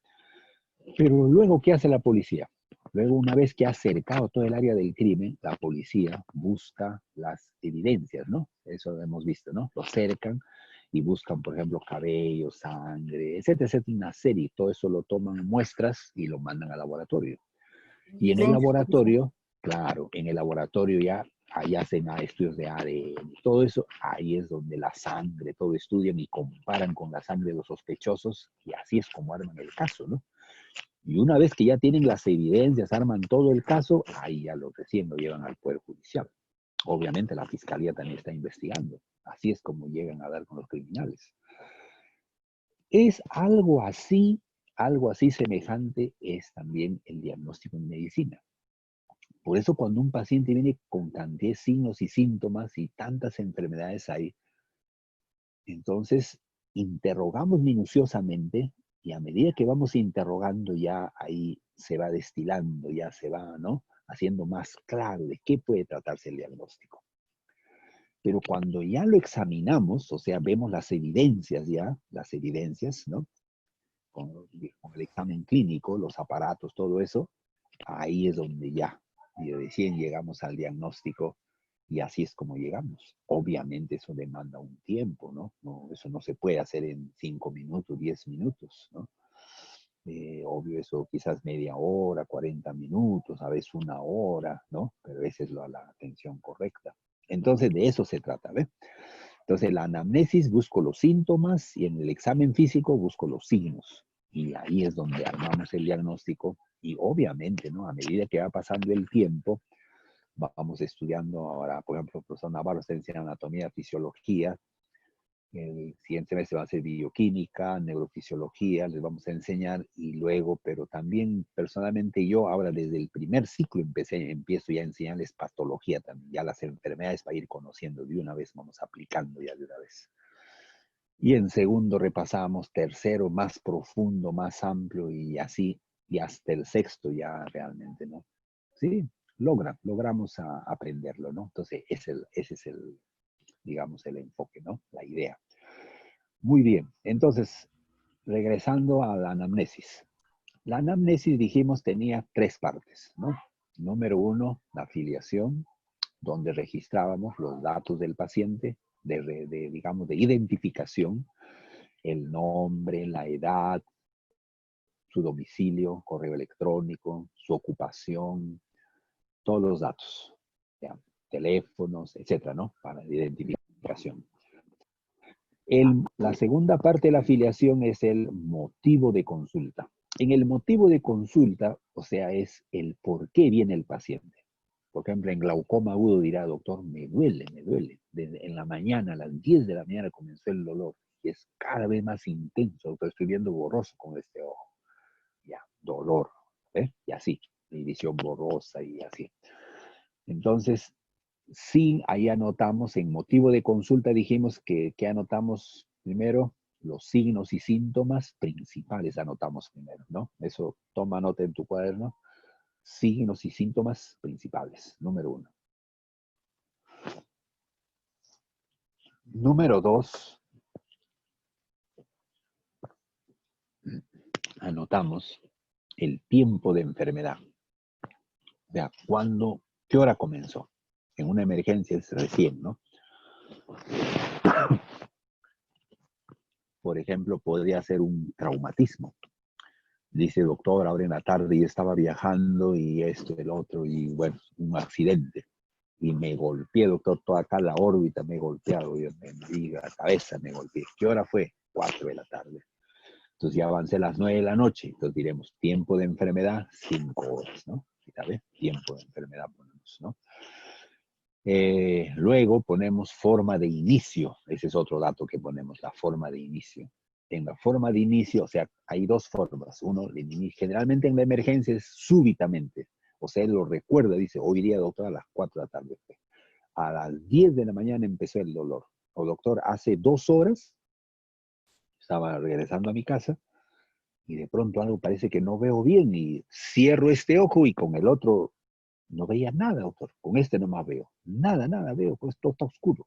[SPEAKER 1] Pero luego, ¿qué hace la policía? Luego, una vez que ha cercado todo el área del crimen, la policía busca las evidencias, ¿no? Eso lo hemos visto, ¿no? Lo cercan y buscan, por ejemplo, cabello, sangre, etcétera, etcétera, una serie. Todo eso lo toman muestras y lo mandan al laboratorio. Y en el laboratorio, claro, en el laboratorio ya ahí hacen estudios de ADN, todo eso, ahí es donde la sangre, todo estudian y comparan con la sangre de los sospechosos, y así es como arman el caso, ¿no? Y una vez que ya tienen las evidencias, arman todo el caso, ahí ya recién lo llevan al Poder Judicial. Obviamente la Fiscalía también está investigando. Así es como llegan a dar con los criminales. Es algo así semejante es también el diagnóstico en medicina. Por eso cuando un paciente viene con cantidad de signos y síntomas y tantas enfermedades hay, entonces interrogamos minuciosamente, y a medida que vamos interrogando ya ahí se va destilando, ya se va, ¿no? Haciendo más claro de qué puede tratarse el diagnóstico. Pero cuando ya lo examinamos, o sea, vemos las evidencias ya, ¿no? Con el examen clínico, los aparatos, todo eso, ahí es donde ya, y recién llegamos al diagnóstico, y así es como llegamos. Obviamente eso demanda un tiempo, ¿no? Eso no se puede hacer en 5 minutos, 10 minutos, ¿no? Obvio, eso quizás media hora, 40 minutos, a veces 1 hora, ¿no? Pero esa es la atención correcta. Entonces, de eso se trata, ¿ves? Entonces, en la anamnesis busco los síntomas y en el examen físico busco los signos. Y ahí es donde armamos el diagnóstico. Y obviamente, ¿no? A medida que va pasando el tiempo, vamos estudiando ahora, por ejemplo, el profesor Navarro está enseñando anatomía, fisiología. El siguiente semestre va a ser bioquímica, neurofisiología, les vamos a enseñar, y luego, pero también personalmente yo ahora desde el primer ciclo empiezo ya a enseñarles patología también, ya las enfermedades para ir conociendo de una vez, vamos aplicando ya de una vez. Y en segundo repasamos, tercero más profundo, más amplio y así, y hasta el sexto ya realmente, ¿no? Sí, logramos aprenderlo, ¿no? Entonces, ese es el, digamos, el enfoque, ¿no? La idea. Muy bien, entonces, regresando a la anamnesis. La anamnesis, dijimos, tenía 3 partes, ¿no? Número 1, la afiliación, donde registrábamos los datos del paciente, digamos, de identificación, el nombre, la edad, su domicilio, correo electrónico, su ocupación, todos los datos, ¿ya? Teléfonos, etcétera, ¿no? Para la identificación. La segunda parte de la afiliación es el motivo de consulta. En el motivo de consulta, o sea, es el por qué viene el paciente. Por ejemplo, en glaucoma agudo dirá, doctor, me duele. En la mañana, a las 10 de la mañana comenzó el dolor. Y es cada vez más intenso, doctor, estoy viendo borroso con este ojo. Ya, dolor, ¿eh? Y así, y visión borrosa y así. Entonces, sí, ahí anotamos, en motivo de consulta dijimos que anotamos primero los signos y síntomas principales, anotamos primero, ¿no? Eso, toma nota en tu cuaderno. Signos y síntomas principales, número 1. Número 2, anotamos el tiempo de enfermedad. O sea, ¿qué hora comenzó? En una emergencia es recién, ¿no? Por ejemplo, podría ser un traumatismo. Dice, doctor, ahora en la tarde yo estaba viajando y esto, el otro, y bueno, un accidente. Y me golpeé, doctor, toda acá la órbita me he golpeado, y la cabeza me golpeé. ¿Qué hora fue? 4 de la tarde. Entonces ya avancé a las 9 de la noche. Entonces diremos, tiempo de enfermedad, 5 horas, ¿no? ¿Sabes? Tiempo de enfermedad ponemos, ¿no? Luego ponemos forma de inicio. Ese es otro dato que ponemos, la forma de inicio. En la forma de inicio, o sea, hay 2 formas. Uno, generalmente en la emergencia es súbitamente. O sea, él lo recuerda, dice, hoy día, doctor, a las 4 de la tarde. A las 10 de la mañana empezó el dolor. O doctor, hace 2 horas estaba regresando a mi casa y de pronto algo parece que no veo bien y cierro este ojo y con el otro no veía nada, doctor. Con este nomás veo. Nada veo, pues todo está oscuro.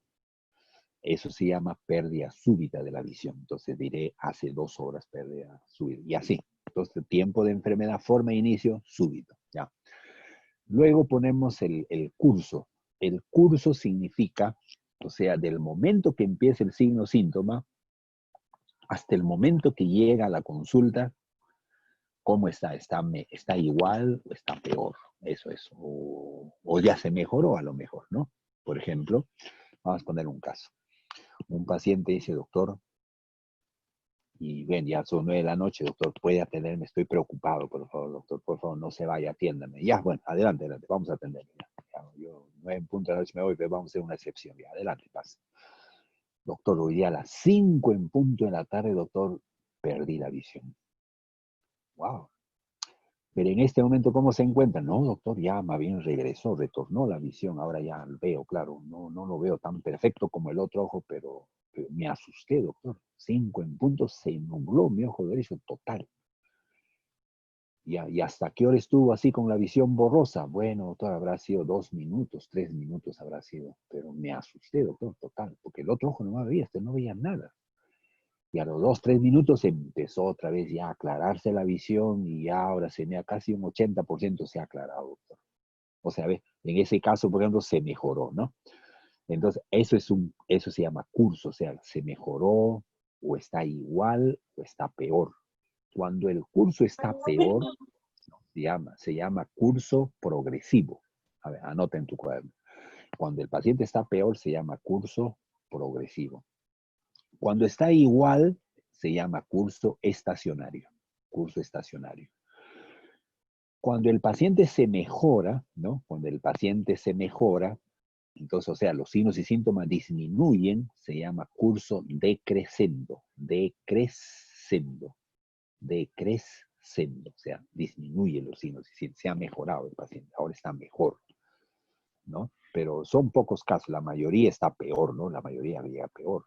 [SPEAKER 1] Eso se llama pérdida súbita de la visión. Entonces diré, hace 2 horas pérdida súbita. Y así. Entonces, tiempo de enfermedad, forma de inicio, súbito. Ya. Luego ponemos el curso. El curso significa, o sea, del momento que empieza el signo síntoma hasta el momento que llega a la consulta, ¿cómo está? ¿Está igual o está peor? Eso es. O ya se mejoró a lo mejor, ¿no? Por ejemplo, vamos a poner un caso. Un paciente dice, doctor, y ven, ya son 9 de la noche, doctor, puede atenderme, estoy preocupado, por favor, doctor, por favor, no se vaya, atiéndame. Ya, bueno, adelante, vamos a atenderme. Ya, yo 9 en punto de la noche me voy, pero vamos a hacer una excepción. Ya, adelante, pasa. Doctor, hoy día a las 5 en punto de la tarde, doctor, perdí la visión. Wow. Pero en este momento, ¿cómo se encuentra? No, doctor, ya más bien regresó, retornó la visión, ahora ya veo, claro, no lo veo tan perfecto como el otro ojo, pero me asusté, doctor. 5 en punto, se nubló mi ojo derecho total. ¿Y hasta qué hora estuvo así con la visión borrosa? Bueno, doctor, habrá sido 2 minutos, 3 minutos habrá sido, pero me asusté, doctor, total, porque el otro ojo no me veía, no veía nada. Y a los 2, 3 minutos empezó otra vez ya a aclararse la visión y ya ahora casi un 80% se ha aclarado, doctor. O sea, en ese caso, por ejemplo, se mejoró, ¿no? Entonces, eso se llama curso, o sea, se mejoró o está igual o está peor. Cuando el curso está peor, se llama curso progresivo. A ver, anota en tu cuaderno. Cuando el paciente está peor, se llama curso progresivo. Cuando está igual, se llama curso estacionario. Curso estacionario. Cuando el paciente se mejora, ¿no? Cuando el paciente se mejora, entonces, o sea, los signos y síntomas disminuyen, se llama curso decrescendo. Decrescendo. Decrescendo. O sea, disminuye los signos y síntomas. Se ha mejorado el paciente, ahora está mejor, ¿no? Pero son pocos casos, la mayoría está peor, ¿no? La mayoría llega peor.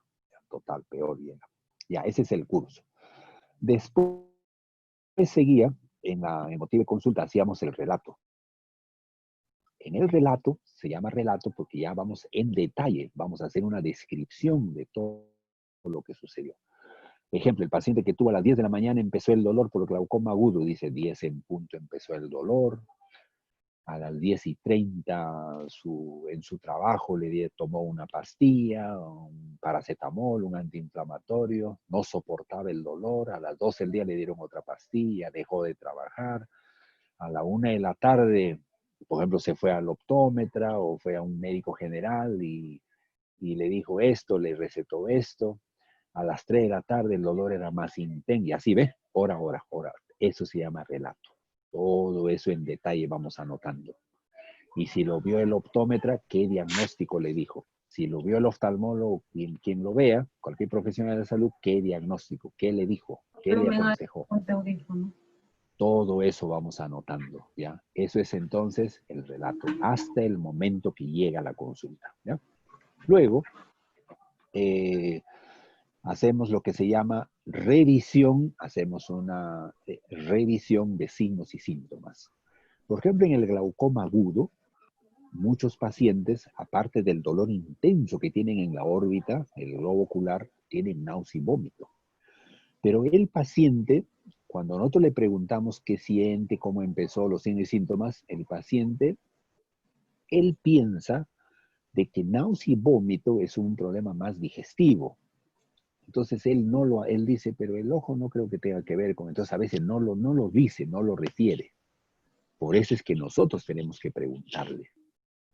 [SPEAKER 1] total, peor llega. Ya, ese es el curso. Después seguía, en la emotiva consulta, hacíamos el relato. En el relato, se llama relato porque ya vamos en detalle, vamos a hacer una descripción de todo lo que sucedió. Ejemplo, el paciente que tuvo a las 10 de la mañana empezó el dolor por glaucoma agudo, dice 10 en punto empezó el dolor. A las 10:30 en su trabajo tomó una pastilla, un paracetamol, un antiinflamatorio, no soportaba el dolor. A las 12 del día le dieron otra pastilla, dejó de trabajar. A la 1 de la tarde, por ejemplo, se fue al optómetra o fue a un médico general y le dijo esto, le recetó esto. A las 3 de la tarde el dolor era más intenso. Y así, ¿ves? Hora. Eso se llama relato. Todo eso en detalle vamos anotando. Y si lo vio el optómetra, ¿qué diagnóstico le dijo? Si lo vio el oftalmólogo, quien lo vea, cualquier profesional de salud, ¿qué diagnóstico? ¿Qué le dijo? ¿Qué le aconsejó? Todo eso vamos anotando, ¿ya? Eso es entonces el relato, hasta el momento que llega la consulta, ¿ya? Luego, hacemos lo que se llama revisión, hacemos una revisión de signos y síntomas. Por ejemplo, en el glaucoma agudo, muchos pacientes, aparte del dolor intenso que tienen en la órbita, el globo ocular, tienen náusea y vómito. Pero el paciente, cuando nosotros le preguntamos qué siente, cómo empezó, los signos y síntomas, el paciente, él piensa de que náusea y vómito es un problema más digestivo. Entonces él dice, pero el ojo no creo que tenga que ver con, entonces a veces no lo dice, no lo refiere. Por eso es que nosotros tenemos que preguntarle.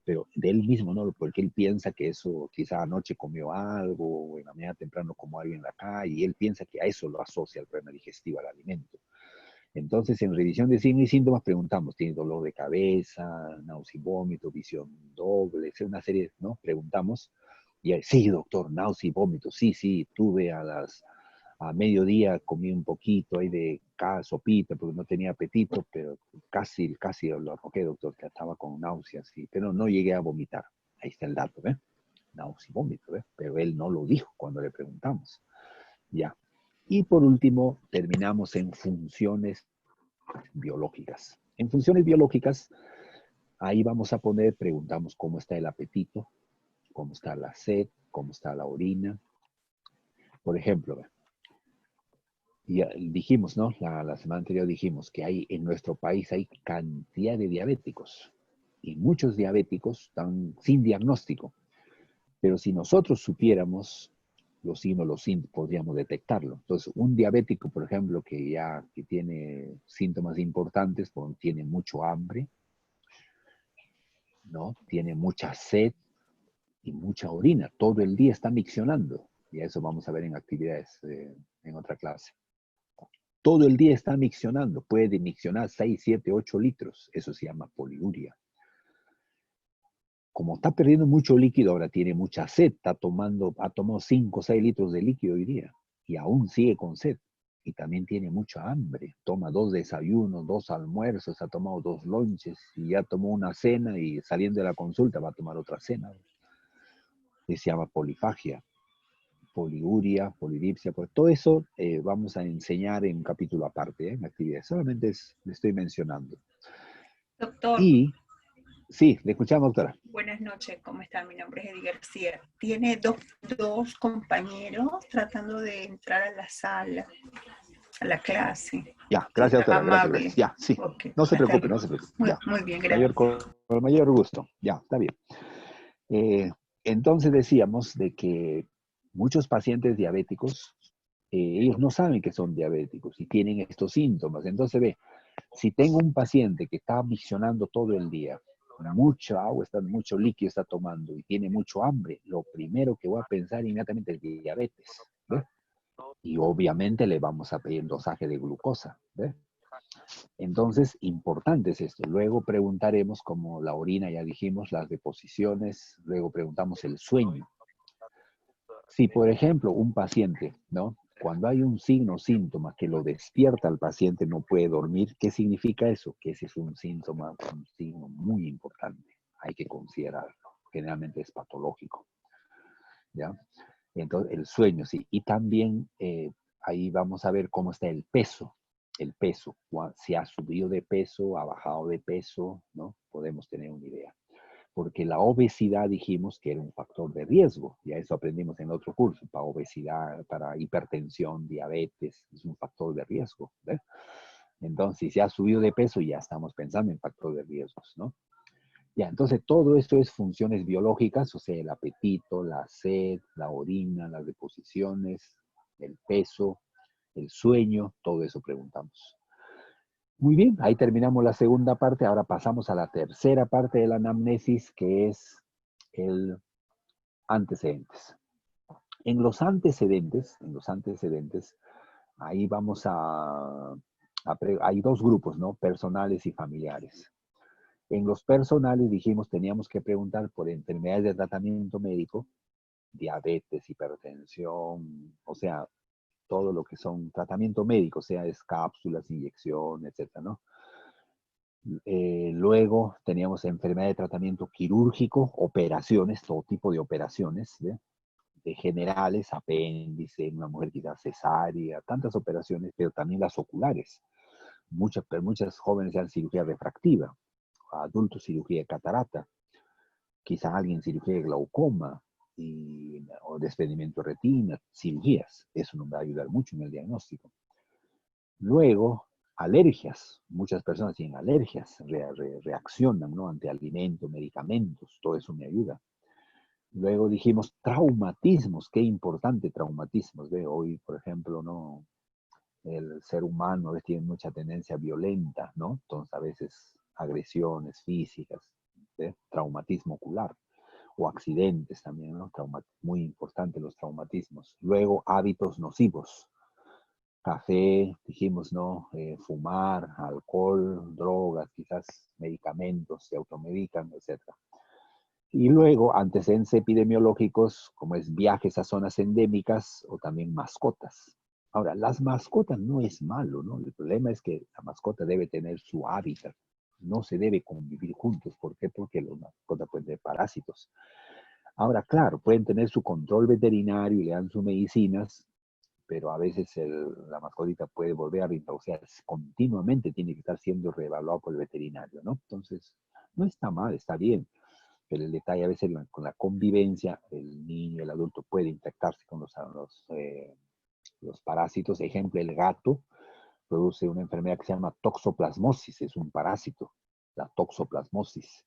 [SPEAKER 1] Pero de él mismo no, porque él piensa que eso, quizá anoche comió algo, o en la mañana temprano comió algo en la calle, y él piensa que a eso lo asocia el problema digestivo, al alimento. Entonces, en revisión de signos y síntomas preguntamos, ¿tiene dolor de cabeza, náusea y vómito, visión doble? Es una serie, ¿no? Preguntamos. Y sí, doctor, náusea y vómito, sí, tuve a mediodía comí un poquito ahí de sopita porque no tenía apetito, pero casi lo arrojé, doctor, que estaba con náuseas, sí, pero no llegué a vomitar. Ahí está el dato, ¿ves? Náusea y vómito, ¿ves? Pero él no lo dijo cuando le preguntamos. Ya. Y por último, terminamos en funciones biológicas. En funciones biológicas, ahí vamos a preguntamos cómo está el apetito, cómo está la sed, cómo está la orina. Por ejemplo, ya dijimos, ¿no? La semana anterior dijimos que en nuestro país hay cantidad de diabéticos y muchos diabéticos están sin diagnóstico. Pero si nosotros supiéramos los signos, podríamos detectarlo. Entonces, un diabético, por ejemplo, que tiene síntomas importantes, tiene mucho hambre, ¿no? Tiene mucha sed y mucha orina. Todo el día está miccionando. Y eso vamos a ver en actividades en otra clase. Todo el día está miccionando. Puede miccionar 6, 7, 8 litros. Eso se llama poliuria. Como está perdiendo mucho líquido, ahora tiene mucha sed. Ha tomado 5 o 6 litros de líquido hoy día. Y aún sigue con sed. Y también tiene mucha hambre. Toma 2 desayunos, 2 almuerzos, ha tomado 2 lonches. Y ya tomó una cena y saliendo de la consulta va a tomar otra cena. Se llama polifagia. Poliuria, polidipsia, pues todo eso vamos a enseñar en un capítulo aparte, en actividades. Solamente le estoy mencionando.
[SPEAKER 4] Doctor.
[SPEAKER 1] Y, sí, le escuchamos, doctora.
[SPEAKER 4] Buenas noches, ¿cómo está? Mi nombre es Eddie García. Tiene dos compañeros tratando de entrar a la sala, a la clase.
[SPEAKER 1] Ya, gracias, doctora. Gracias. Ya, sí.
[SPEAKER 4] Okay.
[SPEAKER 1] No se preocupe, no se preocupe.
[SPEAKER 4] Muy bien, gracias.
[SPEAKER 1] Con el mayor gusto. Ya, está bien. Entonces decíamos de que muchos pacientes diabéticos, ellos no saben que son diabéticos y tienen estos síntomas. Entonces si tengo un paciente que está miccionando todo el día, mucha agua, mucho líquido está tomando y tiene mucho hambre, lo primero que voy a pensar inmediatamente es diabetes. ¿Ves? Y obviamente le vamos a pedir dosaje de glucosa. ¿Ves? Entonces, importante es esto. Luego preguntaremos, como la orina, ya dijimos, las deposiciones, luego preguntamos el sueño. Si, por ejemplo, un paciente, ¿no? Cuando hay un signo o síntoma que lo despierta al paciente, no puede dormir, ¿qué significa eso? Que ese es un signo muy importante. Hay que considerarlo. Generalmente es patológico. ¿Ya? Entonces, el sueño, sí. Y también ahí vamos a ver cómo está el peso. El peso, si ha subido de peso, ha bajado de peso, ¿no? Podemos tener una idea. Porque la obesidad dijimos que era un factor de riesgo. Ya eso aprendimos en otro curso. Para obesidad, para hipertensión, diabetes, es un factor de riesgo. ¿Ves? Entonces, si se ha subido de peso, ya estamos pensando en factor de riesgos, ¿no? Ya, entonces todo esto es funciones biológicas, o sea, el apetito, la sed, la orina, las deposiciones, el peso, el sueño, todo eso preguntamos. Muy bien, ahí terminamos la segunda parte. Ahora pasamos a la tercera parte de la anamnesis, que es el antecedentes. En los antecedentes, ahí vamos hay dos grupos, ¿no? Personales y familiares. En los personales dijimos teníamos que preguntar por enfermedades de tratamiento médico, diabetes, hipertensión, o sea, todo lo que son tratamiento médico, o sea, es cápsulas, inyección, etcétera, ¿no? Luego teníamos enfermedad de tratamiento quirúrgico, operaciones, todo tipo de operaciones, ¿ve? De generales, apéndice, una mujer quizás cesárea, tantas operaciones, pero también las oculares. Muchas jóvenes hacen cirugía refractiva, adultos cirugía de catarata, quizá alguien cirugía de glaucoma o desprendimiento de retina, cirugías. Eso nos va a ayudar mucho en el diagnóstico. Luego, alergias. Muchas personas tienen alergias, reaccionan, ¿no? Ante alimentos, medicamentos, todo eso me ayuda. Luego dijimos traumatismos, qué importante traumatismos. ¿Ve? Hoy, por ejemplo, ¿no? El ser humano a veces tiene mucha tendencia violenta, ¿no? Entonces a veces agresiones físicas, ¿ve? Traumatismo ocular o accidentes también, ¿no? Muy importante los traumatismos. Luego hábitos nocivos. Café, dijimos, ¿no? Fumar, alcohol, drogas, quizás medicamentos, se automedican, etc. Y luego antecedentes epidemiológicos, como es viajes a zonas endémicas o también mascotas. Ahora, las mascotas no es malo, ¿no? El problema es que la mascota debe tener su hábitat. No se debe convivir juntos. ¿Por qué? Porque las mascotas pueden tener parásitos. Ahora, claro, pueden tener su control veterinario y le dan sus medicinas, pero a veces la mascotita puede volver a reintroducirse. Continuamente tiene que estar siendo reevaluado por el veterinario, ¿no? Entonces, no está mal, está bien. Pero el detalle a veces con la convivencia, el niño, el adulto puede infectarse con los parásitos. Ejemplo, el gato produce una enfermedad que se llama toxoplasmosis, es un parásito, la toxoplasmosis.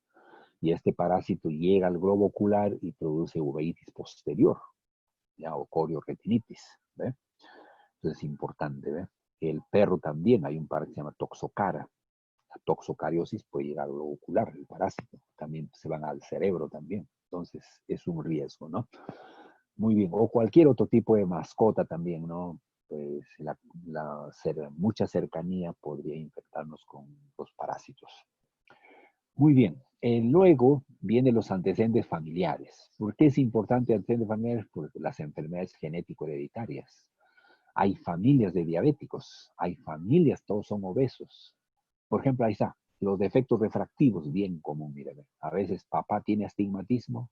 [SPEAKER 1] Y este parásito llega al globo ocular y produce uveitis posterior, ya, o corioretinitis, ¿ve? Entonces es importante, ¿ve? El perro también, hay un parásito que se llama toxocara. La toxocariosis puede llegar al globo ocular, el parásito. También se van al cerebro también. Entonces es un riesgo, ¿no? Muy bien. O cualquier otro tipo de mascota también, ¿no? Pues mucha cercanía podría infectarnos con los parásitos. Muy bien. Luego vienen los antecedentes familiares. ¿Por qué es importante antecedentes familiares? Porque las enfermedades genético-hereditarias. Hay familias de diabéticos, hay familias, todos son obesos. Por ejemplo, ahí está, los defectos refractivos, bien común, miren. A veces papá tiene astigmatismo,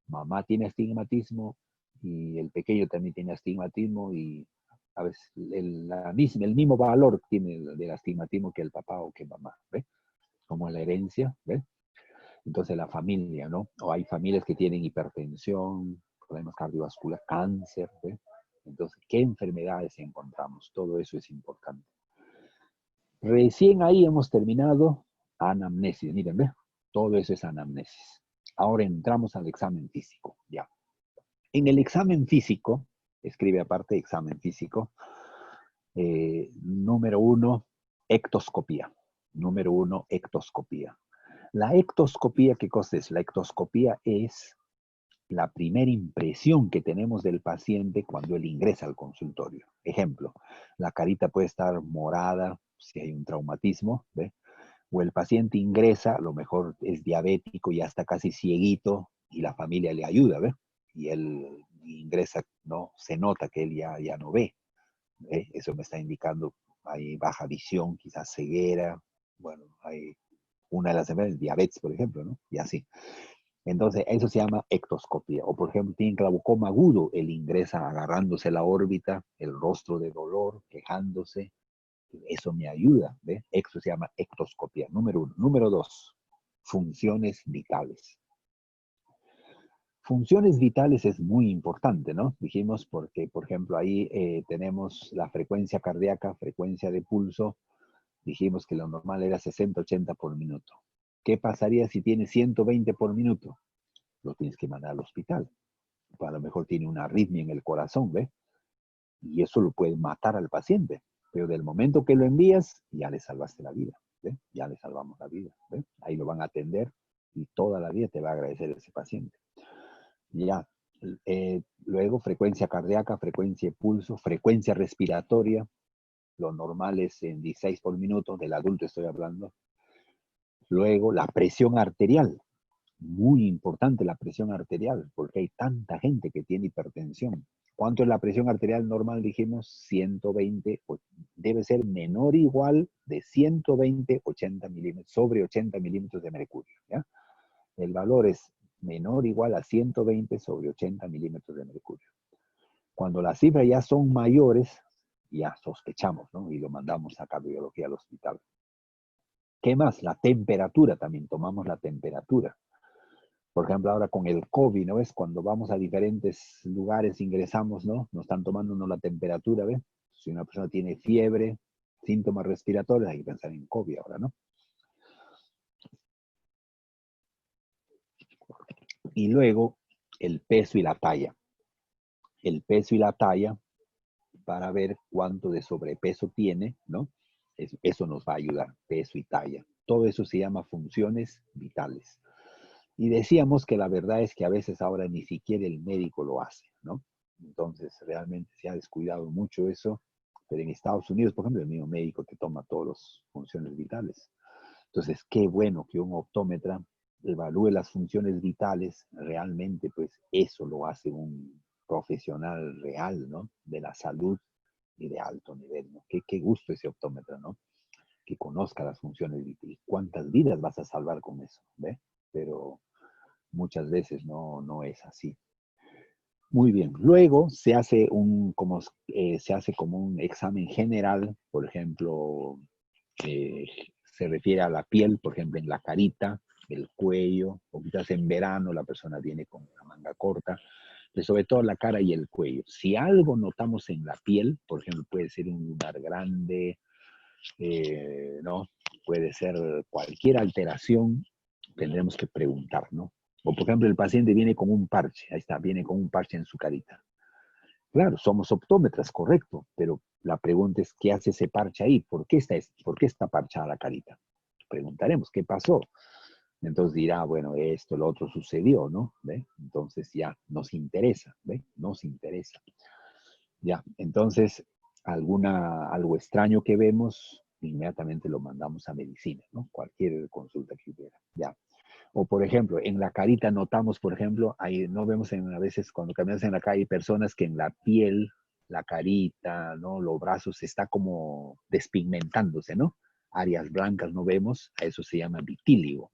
[SPEAKER 1] mamá tiene astigmatismo, y el pequeño también tiene astigmatismo, y a veces el mismo valor tiene del astigmatismo que el papá o que mamá, ¿ve? Como la herencia, ¿ve? Entonces la familia, ¿no? O hay familias que tienen hipertensión, problemas cardiovasculares, cáncer, ¿ve? Entonces, ¿qué enfermedades encontramos? Todo eso es importante. Recién ahí hemos terminado anamnesis. Miren, ¿ve? Todo eso es anamnesis. Ahora entramos al examen físico. Ya. En el examen físico, escribe aparte examen físico, número 1, ectoscopía. Número 1, ectoscopía. La ectoscopía, ¿qué cosa es? La ectoscopía es la primera impresión que tenemos del paciente cuando él ingresa al consultorio. Ejemplo, la carita puede estar morada si hay un traumatismo, ¿ve? O el paciente ingresa, a lo mejor es diabético, ya está casi cieguito y la familia le ayuda, ¿ve? Y él ingresa, ¿no? Se nota que él ya no ve, ¿ve? Eso me está indicando, hay baja visión, quizás ceguera, bueno, hay una de las enfermedades, diabetes, por ejemplo, ¿no? Y así. Entonces, eso se llama ectoscopía. O, por ejemplo, tienen glaucoma agudo, él ingresa agarrándose la órbita, el rostro de dolor, quejándose. Eso me ayuda, ¿ve? Eso se llama ectoscopía, número 1. Número 2, funciones vitales. Funciones vitales es muy importante, ¿no? Dijimos porque, por ejemplo, ahí tenemos la frecuencia cardíaca, frecuencia de pulso. Dijimos que lo normal era 60-80 por minuto. ¿Qué pasaría si tiene 120 por minuto? Lo tienes que mandar al hospital. A lo mejor tiene una arritmia en el corazón, ¿ve? Y eso lo puede matar al paciente. Pero del momento que lo envías, ya le salvaste la vida, ¿ve? Ya le salvamos la vida, ¿ve? Ahí lo van a atender y toda la vida te va a agradecer ese paciente. Ya. Luego, frecuencia cardíaca, frecuencia de pulso, frecuencia respiratoria. Lo normal es en 16 por minuto, del adulto estoy hablando. Luego, la presión arterial. Muy importante la presión arterial, porque hay tanta gente que tiene hipertensión. ¿Cuánto es la presión arterial normal? Dijimos 120, debe ser menor o igual de 120, 80 milímetros, sobre 80 milímetros de mercurio, ¿ya? El valor es menor o igual a 120 sobre 80 milímetros de mercurio. Cuando las cifras ya son mayores, ya sospechamos, ¿no? Y lo mandamos a cardiología al hospital. ¿Qué más? La temperatura también, tomamos la temperatura. Por ejemplo, ahora con el COVID, ¿no ves? Cuando vamos a diferentes lugares, ingresamos, ¿no? Nos están tomando la temperatura, ¿ves? Si una persona tiene fiebre, síntomas respiratorios, hay que pensar en COVID ahora, ¿no? Y luego, el peso y la talla. El peso y la talla para ver cuánto de sobrepeso tiene, ¿no? Eso nos va a ayudar, peso y talla. Todo eso se llama funciones vitales. Y decíamos que la verdad es que a veces ahora ni siquiera el médico lo hace, ¿no? Entonces, realmente se ha descuidado mucho eso. Pero en Estados Unidos, por ejemplo, el mismo médico te toma todas las funciones vitales. Entonces, qué bueno que un optómetra evalúe las funciones vitales. Realmente, pues, eso lo hace un profesional real, ¿no? De la salud y de alto nivel, ¿no? Qué gusto ese optómetra, ¿no? Que conozca las funciones vitales. ¿Cuántas vidas vas a salvar con eso? ¿Ve? Pero muchas veces no es así. Muy bien. Luego se hace como un examen general, por ejemplo, se refiere a la piel, por ejemplo, en la carita, el cuello, o quizás en verano la persona viene con una manga corta, pero sobre todo la cara y el cuello. Si algo notamos en la piel, por ejemplo, puede ser un lunar grande, ¿no? Puede ser cualquier alteración, tendremos que preguntar, ¿no? O por ejemplo, el paciente viene con un parche, ahí está, viene con un parche en su carita. Claro, somos optómetras, correcto, pero la pregunta es, ¿qué hace ese parche ahí? ¿Por qué está parchada la carita? Preguntaremos, ¿qué pasó? Entonces dirá, bueno, esto, lo otro sucedió, ¿no? ¿Ve? Entonces ya nos interesa, ¿ve? Nos interesa. Ya, entonces, algo extraño que vemos, inmediatamente lo mandamos a medicina, ¿no? Cualquier consulta que hubiera, ya. O, por ejemplo, en la carita notamos, por ejemplo, ahí no vemos a veces cuando caminamos en la calle personas que en la piel, la carita, ¿no? Los brazos está como despigmentándose, ¿no? Áreas blancas no vemos, a eso se llama vitíligo.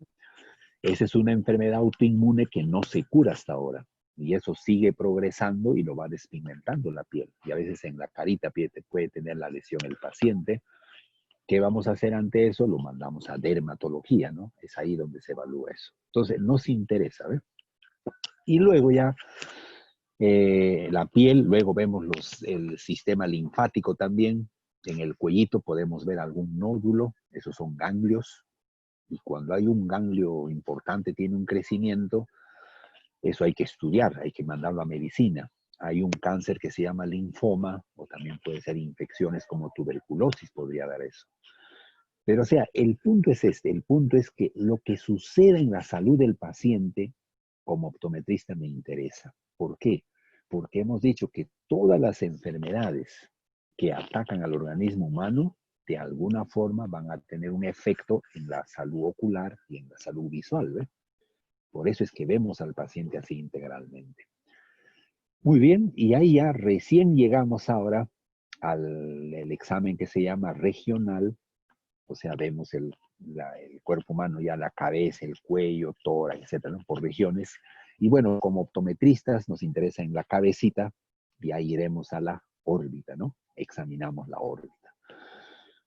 [SPEAKER 1] Esa es una enfermedad autoinmune que no se cura hasta ahora. Y eso sigue progresando y lo va despigmentando la piel. Y a veces en la carita puede tener la lesión el paciente. ¿Qué vamos a hacer ante eso? Lo mandamos a dermatología, ¿no? Es ahí donde se evalúa eso. Entonces, nos interesa, ¿ves? Y luego ya la piel, luego vemos el sistema linfático también. En el cuellito podemos ver algún nódulo, esos son ganglios. Y cuando hay un ganglio importante, tiene un crecimiento, eso hay que estudiar, hay que mandarlo a medicina. Hay un cáncer que se llama linfoma, o también puede ser infecciones como tuberculosis, podría dar eso. Pero o sea, el punto es el punto es que lo que suceda en la salud del paciente, como optometrista me interesa. ¿Por qué? Porque hemos dicho que todas las enfermedades que atacan al organismo humano, de alguna forma van a tener un efecto en la salud ocular y en la salud visual, ¿ve? Por eso es que vemos al paciente así integralmente. Muy bien, y ahí ya recién llegamos ahora al examen que se llama regional. O sea, vemos el cuerpo humano, ya la cabeza, el cuello, tórax, etcétera, ¿no? Por regiones. Y bueno, como optometristas nos interesa en la cabecita, y ahí iremos a la órbita, ¿no? Examinamos la órbita.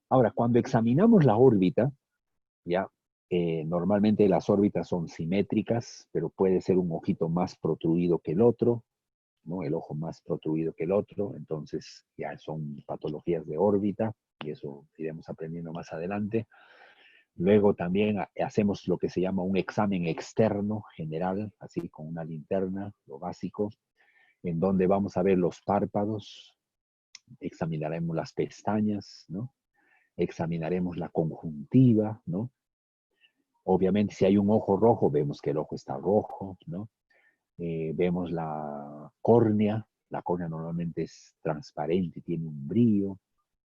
[SPEAKER 1] Ahora, cuando examinamos la órbita, ya, normalmente las órbitas son simétricas, pero puede ser un ojito más protruido que el otro, ¿no? El ojo más protruido que el otro, entonces ya son patologías de órbita, y eso iremos aprendiendo más adelante. Luego también hacemos lo que se llama un examen externo general, así con una linterna, lo básico, en donde vamos a ver los párpados, examinaremos las pestañas, ¿no? Examinaremos la conjuntiva, ¿no? Obviamente, si hay un ojo rojo, vemos que el ojo está rojo, ¿no? Vemos la córnea normalmente es transparente, tiene un brillo.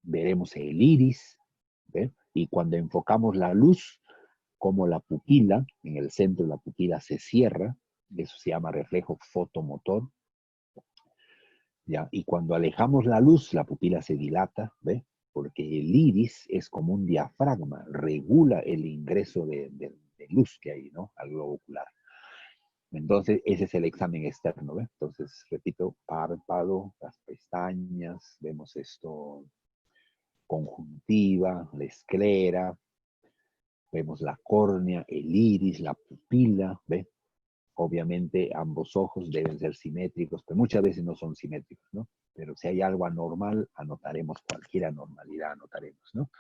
[SPEAKER 1] Veremos el iris, ¿ve? Y cuando enfocamos la luz, como la pupila, en el centro de la pupila se cierra, eso se llama reflejo fotomotor, ¿ya? Y cuando alejamos la luz, la pupila se dilata, ¿ve? Porque el iris es como un diafragma, regula el ingreso de luz que hay, ¿no? Al globo ocular. Entonces, ese es el examen externo, ¿ve? Entonces, repito, párpado, las pestañas, vemos esto, conjuntiva, la esclera, vemos la córnea, el iris, la pupila, ¿ve? Obviamente, ambos ojos deben ser simétricos, pero muchas veces no son simétricos, ¿no? Pero si hay algo anormal, anotaremos cualquier anormalidad, anotaremos, ¿no?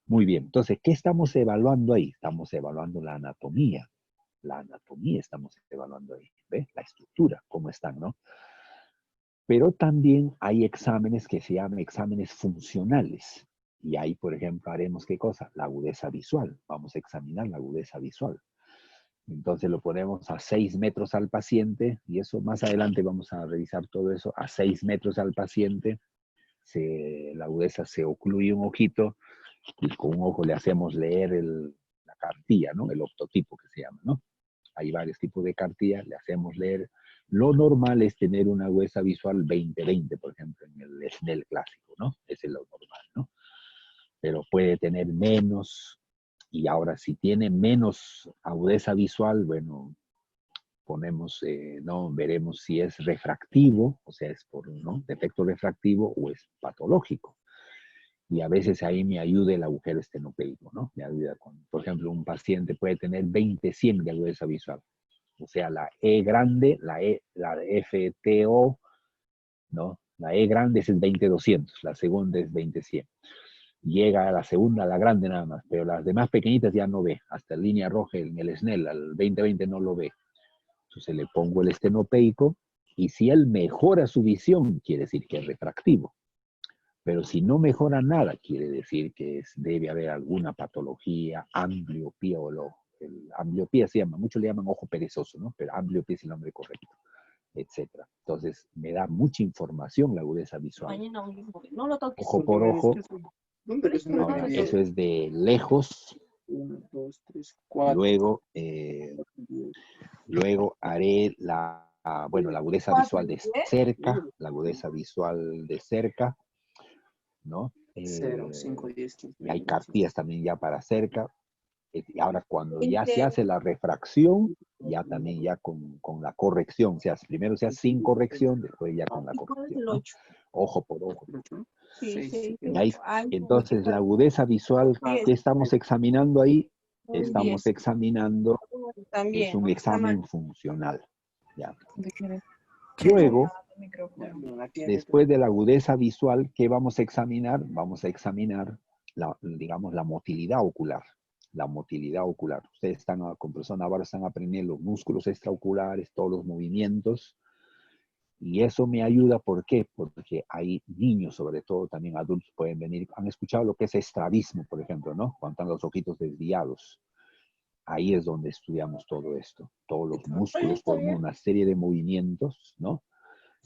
[SPEAKER 1] Muy bien, entonces, ¿qué estamos evaluando ahí? Estamos evaluando la anatomía. La anatomía estamos evaluando ahí, ¿ve? La estructura, cómo están, ¿no? Pero también hay exámenes que se llaman exámenes funcionales. Y ahí, por ejemplo, haremos ¿qué cosa? La agudeza visual. Vamos a examinar la agudeza visual. Entonces lo ponemos a 6 metros al paciente, y eso más adelante vamos a revisar todo eso. A 6 metros al paciente, la agudeza se ocluye un ojito, y con un ojo le hacemos leer la cartilla, ¿no? El optotipo que se llama, ¿no? Hay varios tipos de cartilla, le hacemos leer. Lo normal es tener una agudeza visual 20-20, por ejemplo, en el Snell clásico, ¿no? Ese es lo normal, ¿no? Pero puede tener menos, y ahora si tiene menos agudeza visual, bueno, ponemos, ¿no? Veremos si es refractivo, o sea, es por, ¿no? Defecto refractivo, o es patológico. Y a veces ahí me ayuda el agujero estenopeico, ¿no? Me ayuda con, por ejemplo, un paciente puede tener 20-100 de agudeza visual. O sea, la E grande, la FTO, ¿no? La E grande es el 20-200, la segunda es 20-100. Llega a la segunda, a la grande nada más, pero las demás pequeñitas ya no ve. Hasta en línea roja en el Snell, al 20-20 no lo ve. Entonces le pongo el estenopeico, y si él mejora su visión, quiere decir que es refractivo. Pero si no mejora nada, quiere decir que debe haber alguna patología, ambliopía, ambliopía se llama, muchos le llaman ojo perezoso, ¿no? Pero ambliopía es el nombre correcto, etc. Entonces, me da mucha información la agudeza visual. Ojo por ojo. Ahora, eso es de lejos.
[SPEAKER 6] 1, 2, 3, 4.
[SPEAKER 1] Luego haré la agudeza visual de cerca, la agudeza visual de cerca, ¿no?
[SPEAKER 6] 0, 5, 10, 15.
[SPEAKER 1] Hay cartillas también ya para cerca. Y ahora cuando ya se hace la refracción, ya también ya con la corrección, primero se hace sin corrección, después ya con la corrección, ¿no? Ojo por ojo.
[SPEAKER 8] Sí.
[SPEAKER 1] Ahí, entonces la agudeza visual que estamos examinando ahí, estamos examinando, es un examen funcional. ¿Ya? Luego, después de la agudeza visual, ¿qué vamos a examinar? Vamos a examinar, digamos, la motilidad ocular. La motilidad ocular. Ustedes con profesor Navarro están aprendiendo los músculos extraoculares, todos los movimientos. Y eso me ayuda, ¿por qué? Porque hay niños, sobre todo también adultos, pueden venir. Han escuchado lo que es estrabismo, por ejemplo, ¿no? Cuando están los ojitos desviados. Ahí es donde estudiamos todo esto. Todos los músculos forman una serie de movimientos, ¿no?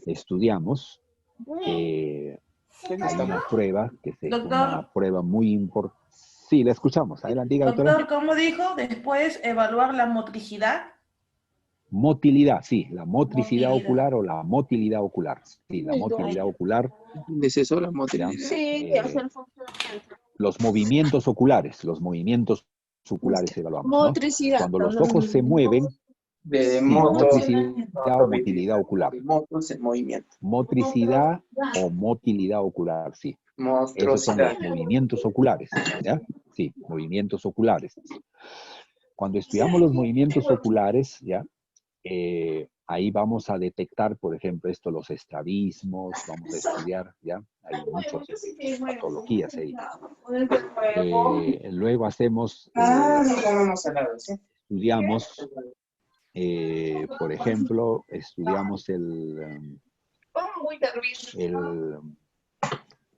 [SPEAKER 1] Estudiamos. Hay una prueba, que es una prueba muy importante. Sí, la escuchamos. Adelante, diga, doctora.
[SPEAKER 12] Doctor, ¿cómo dijo? Después evaluar la motricidad.
[SPEAKER 1] Motilidad, sí, la motricidad ocular o la motilidad ocular. Sí, la motilidad ocular.
[SPEAKER 6] ¿Es eso la motilidad?
[SPEAKER 7] Sí, hacer funcionamiento.
[SPEAKER 1] Los movimientos oculares, los movimientos oculares evaluamos, ¿no?
[SPEAKER 7] Motricidad.
[SPEAKER 1] Cuando los ojos se mueven,
[SPEAKER 6] De
[SPEAKER 1] sí,
[SPEAKER 6] moto,
[SPEAKER 1] motricidad o motilidad ocular.
[SPEAKER 6] motos en movimiento.
[SPEAKER 1] Motricidad o motilidad ocular, sí. Esos son los
[SPEAKER 6] Monstruosidad.
[SPEAKER 1] movimientos oculares, ¿ya? Sí, movimientos oculares. Cuando estudiamos los movimientos oculares, ¿ya? Ahí vamos a detectar, por ejemplo, los estrabismos, vamos a estudiar, ¿ya? Hay muchas patologías ahí. Luego hacemos, estudiamos, por ejemplo, estudiamos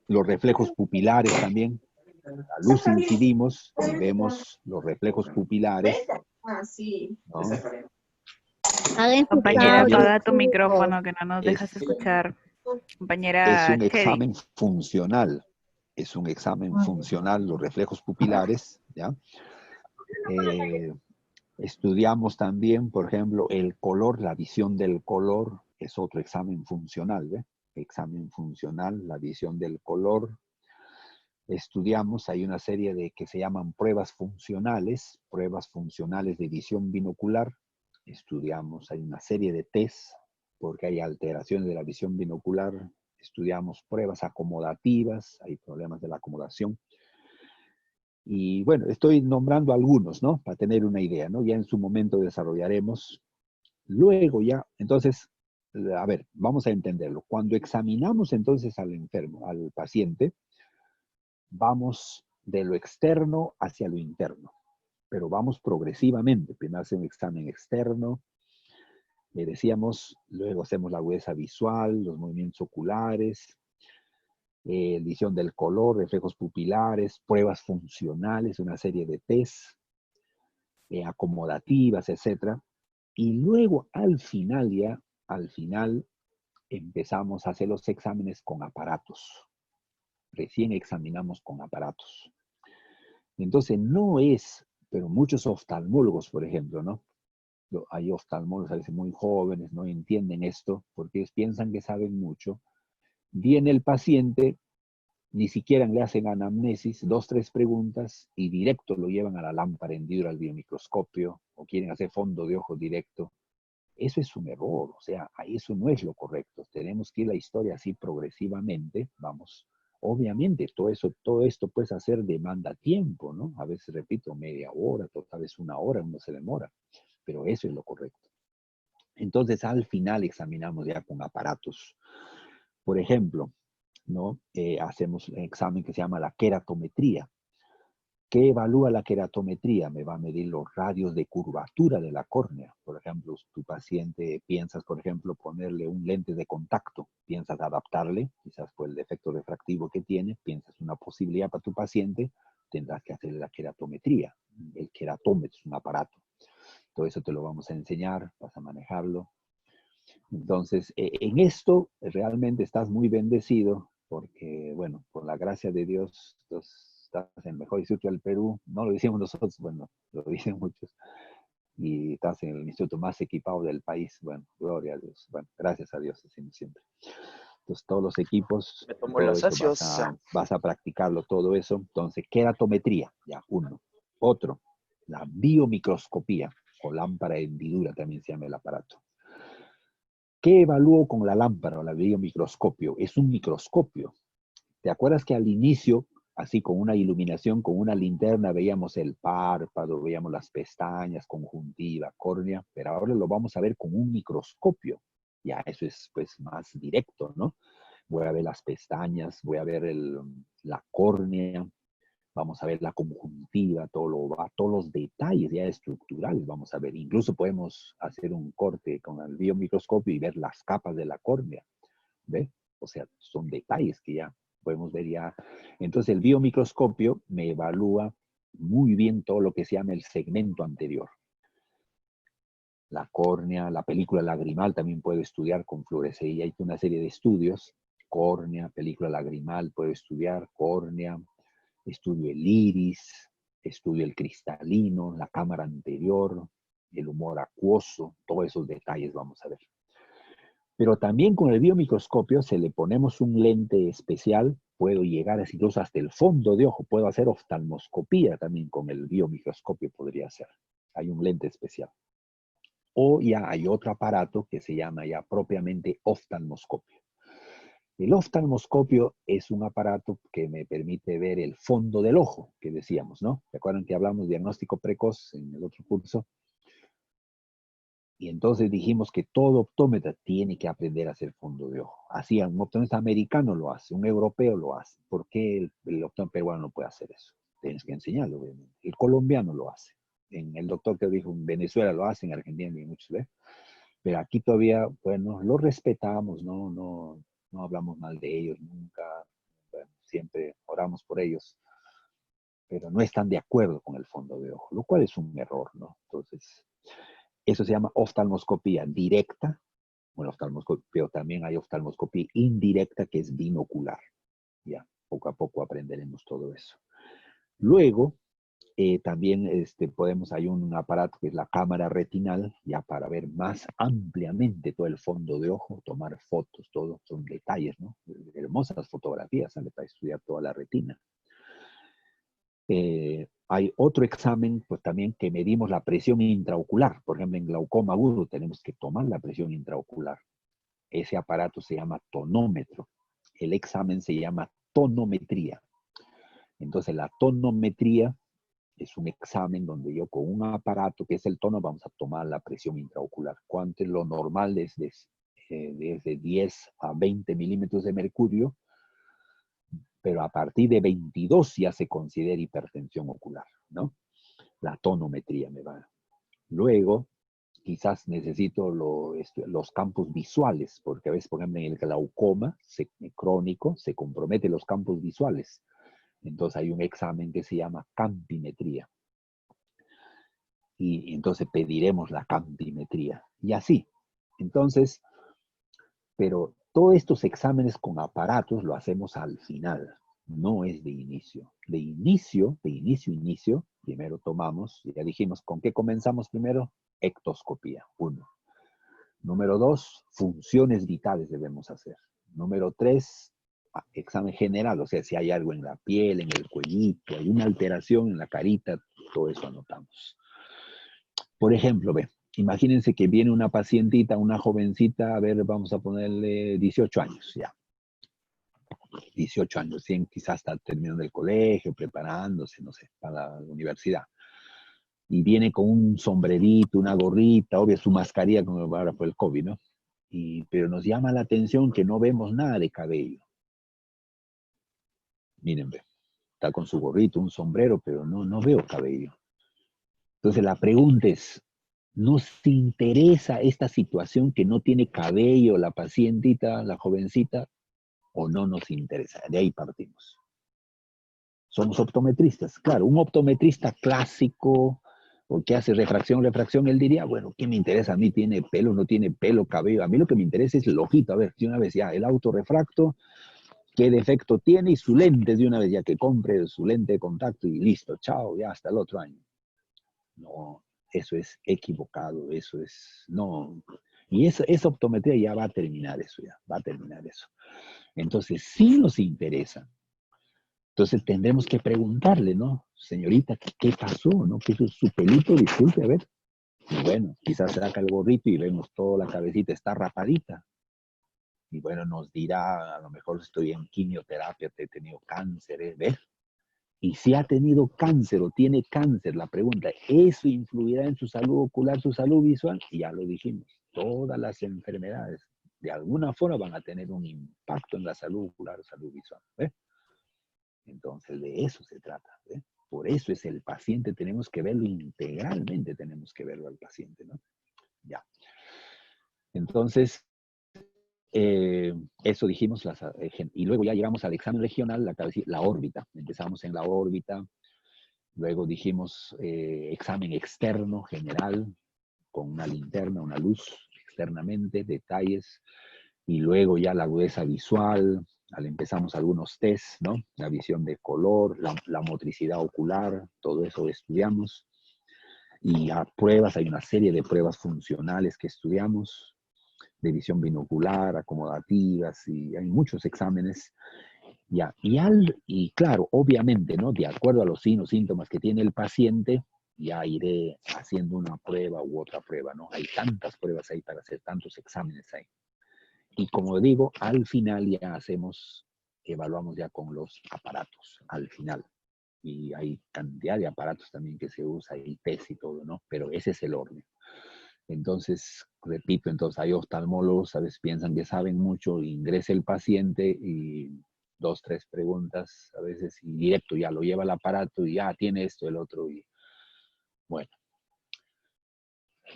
[SPEAKER 1] los reflejos pupilares también. La luz incidimos y vemos los reflejos pupilares, ¿no?
[SPEAKER 13] Compañera, apaga tu micrófono que no nos dejas escuchar. Compañera
[SPEAKER 1] Es un
[SPEAKER 13] Chedi.
[SPEAKER 1] examen funcional. Es un examen funcional, los reflejos pupilares, ¿ya? Estudiamos también, por ejemplo, el color, la visión del color, es otro examen funcional, ¿ve? Examen funcional, la visión del color. Estudiamos, hay una serie de que se llaman pruebas funcionales de visión binocular. Estudiamos, hay una serie de test, porque hay alteraciones de la visión binocular. Estudiamos pruebas acomodativas, hay problemas de la acomodación. Y bueno, estoy nombrando algunos, ¿no? Para tener una idea, ¿no? Ya en su momento desarrollaremos. Luego ya, entonces, a ver, vamos a entenderlo. Cuando examinamos entonces al enfermo, al paciente, vamos de lo externo hacia lo interno, pero vamos progresivamente. Primero hacemos un examen externo, decíamos, luego hacemos la agudeza visual, los movimientos oculares, visión del color, reflejos pupilares, pruebas funcionales, una serie de test, acomodativas, etc. Y luego al final empezamos a hacer los exámenes con aparatos. Recién examinamos con aparatos. Entonces no es, pero muchos oftalmólogos, por ejemplo, ¿no? Hay oftalmólogos a veces muy jóvenes, no entienden esto, porque ellos piensan que saben mucho. Viene el paciente, ni siquiera le hacen anamnesis, 2, 3 preguntas, y directo lo llevan a la lámpara hendidura al biomicroscopio, o quieren hacer fondo de ojo directo. Eso es un error, o sea, eso no es lo correcto. Tenemos que ir a la historia así progresivamente, vamos. Obviamente, todo esto puedes hacer demanda tiempo, ¿no? A veces, repito, media hora, tal vez 1 hora, uno se demora, pero eso es lo correcto. Entonces, al final examinamos ya con aparatos. Por ejemplo, ¿no? Hacemos un examen que se llama la queratometría. ¿Qué evalúa la queratometría? Me va a medir los radios de curvatura de la córnea. Por ejemplo, tu paciente piensas, por ejemplo, ponerle un lente de contacto, piensas adaptarle, quizás por el defecto refractivo que tiene, piensas una posibilidad para tu paciente, tendrás que hacerle la queratometría. El queratómetro es un aparato. Todo eso te lo vamos a enseñar, vas a manejarlo. Entonces, en esto realmente estás muy bendecido porque, bueno, por la gracia de Dios, estás en el mejor instituto del Perú. No lo decimos nosotros, bueno, lo dicen muchos. Y estás en el instituto más equipado del país. Bueno, gloria a Dios. Bueno, gracias a Dios, decimos siempre. Entonces, todos los equipos, todo eso vas a practicarlo, todo eso. Entonces, queratometría, ya, uno. Otro, la biomicroscopía, o lámpara de hendidura también se llama el aparato. ¿Qué evalúo con la lámpara o la biomicroscopio? Es un microscopio. ¿Te acuerdas que al inicio, así con una iluminación, con una linterna, veíamos el párpado, veíamos las pestañas, conjuntiva, córnea? Pero ahora lo vamos a ver con un microscopio. Ya eso es pues más directo, ¿no? Voy a ver las pestañas, voy a ver la córnea, vamos a ver la conjuntiva, todos los detalles ya estructurales vamos a ver. Incluso podemos hacer un corte con el biomicroscopio y ver las capas de la córnea. ¿Ve? O sea, son detalles que ya podemos ver ya. Entonces el biomicroscopio me evalúa muy bien todo lo que se llama el segmento anterior. La córnea, la película lagrimal también puedo estudiar con fluorescencia. Hay una serie de estudios. Córnea, película lagrimal, puedo estudiar córnea. Estudio el iris, estudio el cristalino, la cámara anterior, el humor acuoso, todos esos detalles vamos a ver. Pero también con el biomicroscopio se le ponemos un lente especial puedo llegar incluso hasta el fondo de ojo, puedo hacer oftalmoscopía también con el biomicroscopio, podría ser. Hay un lente especial. O ya hay otro aparato que se llama ya propiamente oftalmoscopio. El oftalmoscopio es un aparato que me permite ver el fondo del ojo, que decíamos, ¿no? ¿Se acuerdan que hablamos de diagnóstico precoz en el otro curso? Y entonces dijimos que todo optómetra tiene que aprender a hacer fondo de ojo. Así, un optómetra americano lo hace, un europeo lo hace. ¿Por qué el optómetra peruano no puede hacer eso? Tienes que enseñarlo, obviamente. El colombiano lo hace. El doctor que dijo en Venezuela lo hace, en Argentina y muchos, ¿ves? Pero aquí todavía, bueno, lo respetamos, no hablamos mal de ellos nunca. Bueno, siempre oramos por ellos. Pero no están de acuerdo con el fondo de ojo, lo cual es un error, ¿no? Entonces, eso se llama oftalmoscopía directa. Bueno, pero también hay oftalmoscopía indirecta, que es binocular. Ya, poco a poco aprenderemos todo eso. Luego, también hay un aparato que es la cámara retinal, ya para ver más ampliamente todo el fondo de ojo, tomar fotos, todo, son detalles, ¿no? Hermosas fotografías, ¿sale? Para estudiar toda la retina. Hay otro examen, pues también, que medimos la presión intraocular. Por ejemplo, en glaucoma agudo tenemos que tomar la presión intraocular. Ese aparato se llama tonómetro. El examen se llama tonometría. Entonces, la tonometría es un examen donde yo con un aparato, que es el tono, vamos a tomar la presión intraocular. ¿Cuánto es lo normal? Desde 10 a 20 milímetros de mercurio, pero a partir de 22 ya se considera hipertensión ocular, ¿no? La tonometría me va. Luego, quizás necesito los campos visuales, porque a veces, por ejemplo, en el glaucoma crónico se comprometen los campos visuales. Entonces hay un examen que se llama campimetría. Y entonces pediremos la campimetría. Y así. Entonces, pero todos estos exámenes con aparatos lo hacemos al final. No es de inicio. De inicio, primero tomamos, ya dijimos, ¿con qué comenzamos primero? Ectoscopía, 1. Número 2, funciones vitales debemos hacer. Número 3, examen general, o sea, si hay algo en la piel, en el cuellito, hay una alteración en la carita, todo eso anotamos. Por ejemplo, imagínense que viene una pacientita, una jovencita, a ver, vamos a ponerle 18 años, ya. 18 años, quizás está terminando el colegio, preparándose, no sé, para la universidad. Y viene con un sombrerito, una gorrita, obvio su mascarilla, como ahora fue el COVID, ¿no? Pero nos llama la atención que no vemos nada de cabello. Miren, está con su gorrito, un sombrero, pero no veo cabello. Entonces la pregunta es, ¿nos interesa esta situación que no tiene cabello la pacientita, la jovencita, o no nos interesa? De ahí partimos. Somos optometristas. Claro, un optometrista clásico, o que hace refracción, él diría, bueno, ¿qué me interesa a mí? ¿Tiene pelo, no tiene pelo, cabello? A mí lo que me interesa es el ojito. A ver, de una vez ya, el autorrefracto, qué defecto tiene, y su lente de una vez, ya que compre su lente de contacto y listo, chao, ya hasta el otro año. No, eso es equivocado, eso es, no. Y esa optometría ya va a terminar eso, Entonces, sí nos interesa. Entonces tendremos que preguntarle, ¿no? Señorita, ¿qué pasó? ¿No? ¿Qué es su pelito? Disculpe, a ver. Y bueno, quizás saca el gorrito y vemos toda la cabecita está rapadita. Y bueno, nos dirá, a lo mejor estoy en quimioterapia, he tenido cáncer, ¿ves? Y si ha tenido cáncer o tiene cáncer, la pregunta, ¿eso influirá en su salud ocular, su salud visual? Y ya lo dijimos, todas las enfermedades de alguna forma van a tener un impacto en la salud ocular, salud visual, ¿ves? Entonces, de eso se trata, ¿ves? Por eso es el paciente, tenemos que verlo integralmente, tenemos que verlo al paciente, ¿no? Ya. Entonces, eso dijimos, y luego ya llegamos al examen regional, la órbita. Empezamos en la órbita, luego dijimos examen externo, general, con una linterna, una luz externamente, detalles, y luego ya la agudeza visual, empezamos algunos tests, ¿no? La visión de color, la motricidad ocular, todo eso estudiamos. Y a pruebas, hay una serie de pruebas funcionales que estudiamos, de visión binocular, acomodativas, y hay muchos exámenes. Ya, y claro, obviamente, ¿no? De acuerdo a los signos, síntomas que tiene el paciente, ya iré haciendo una prueba u otra prueba, ¿no? Hay tantas pruebas ahí para hacer, tantos exámenes ahí. Y como digo, al final ya evaluamos ya con los aparatos, al final. Y hay cantidad de aparatos también que se usa, y test y todo, ¿no? Pero ese es el orden. Entonces, repito, entonces hay oftalmólogos, a veces piensan que saben mucho, ingresa el paciente y 2, 3 preguntas, a veces, y directo ya lo lleva al aparato y ya tiene esto, el otro, y bueno.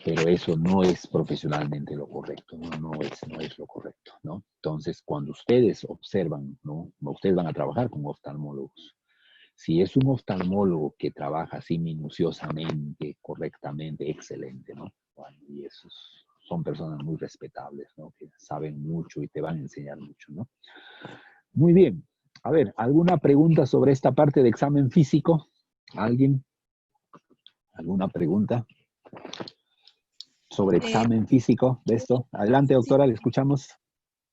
[SPEAKER 1] Pero eso no es profesionalmente lo correcto, ¿no? No es lo correcto, ¿no? Entonces, cuando ustedes observan, ¿no? Ustedes van a trabajar con oftalmólogos. Si es un oftalmólogo que trabaja así minuciosamente, correctamente, excelente, ¿no? Bueno, y esos son personas muy respetables, ¿no? Que saben mucho y te van a enseñar mucho, ¿no? Muy bien. A ver, ¿alguna pregunta sobre esta parte de examen físico? ¿Alguien? ¿Alguna pregunta sobre examen físico de esto? Adelante, doctora, le escuchamos.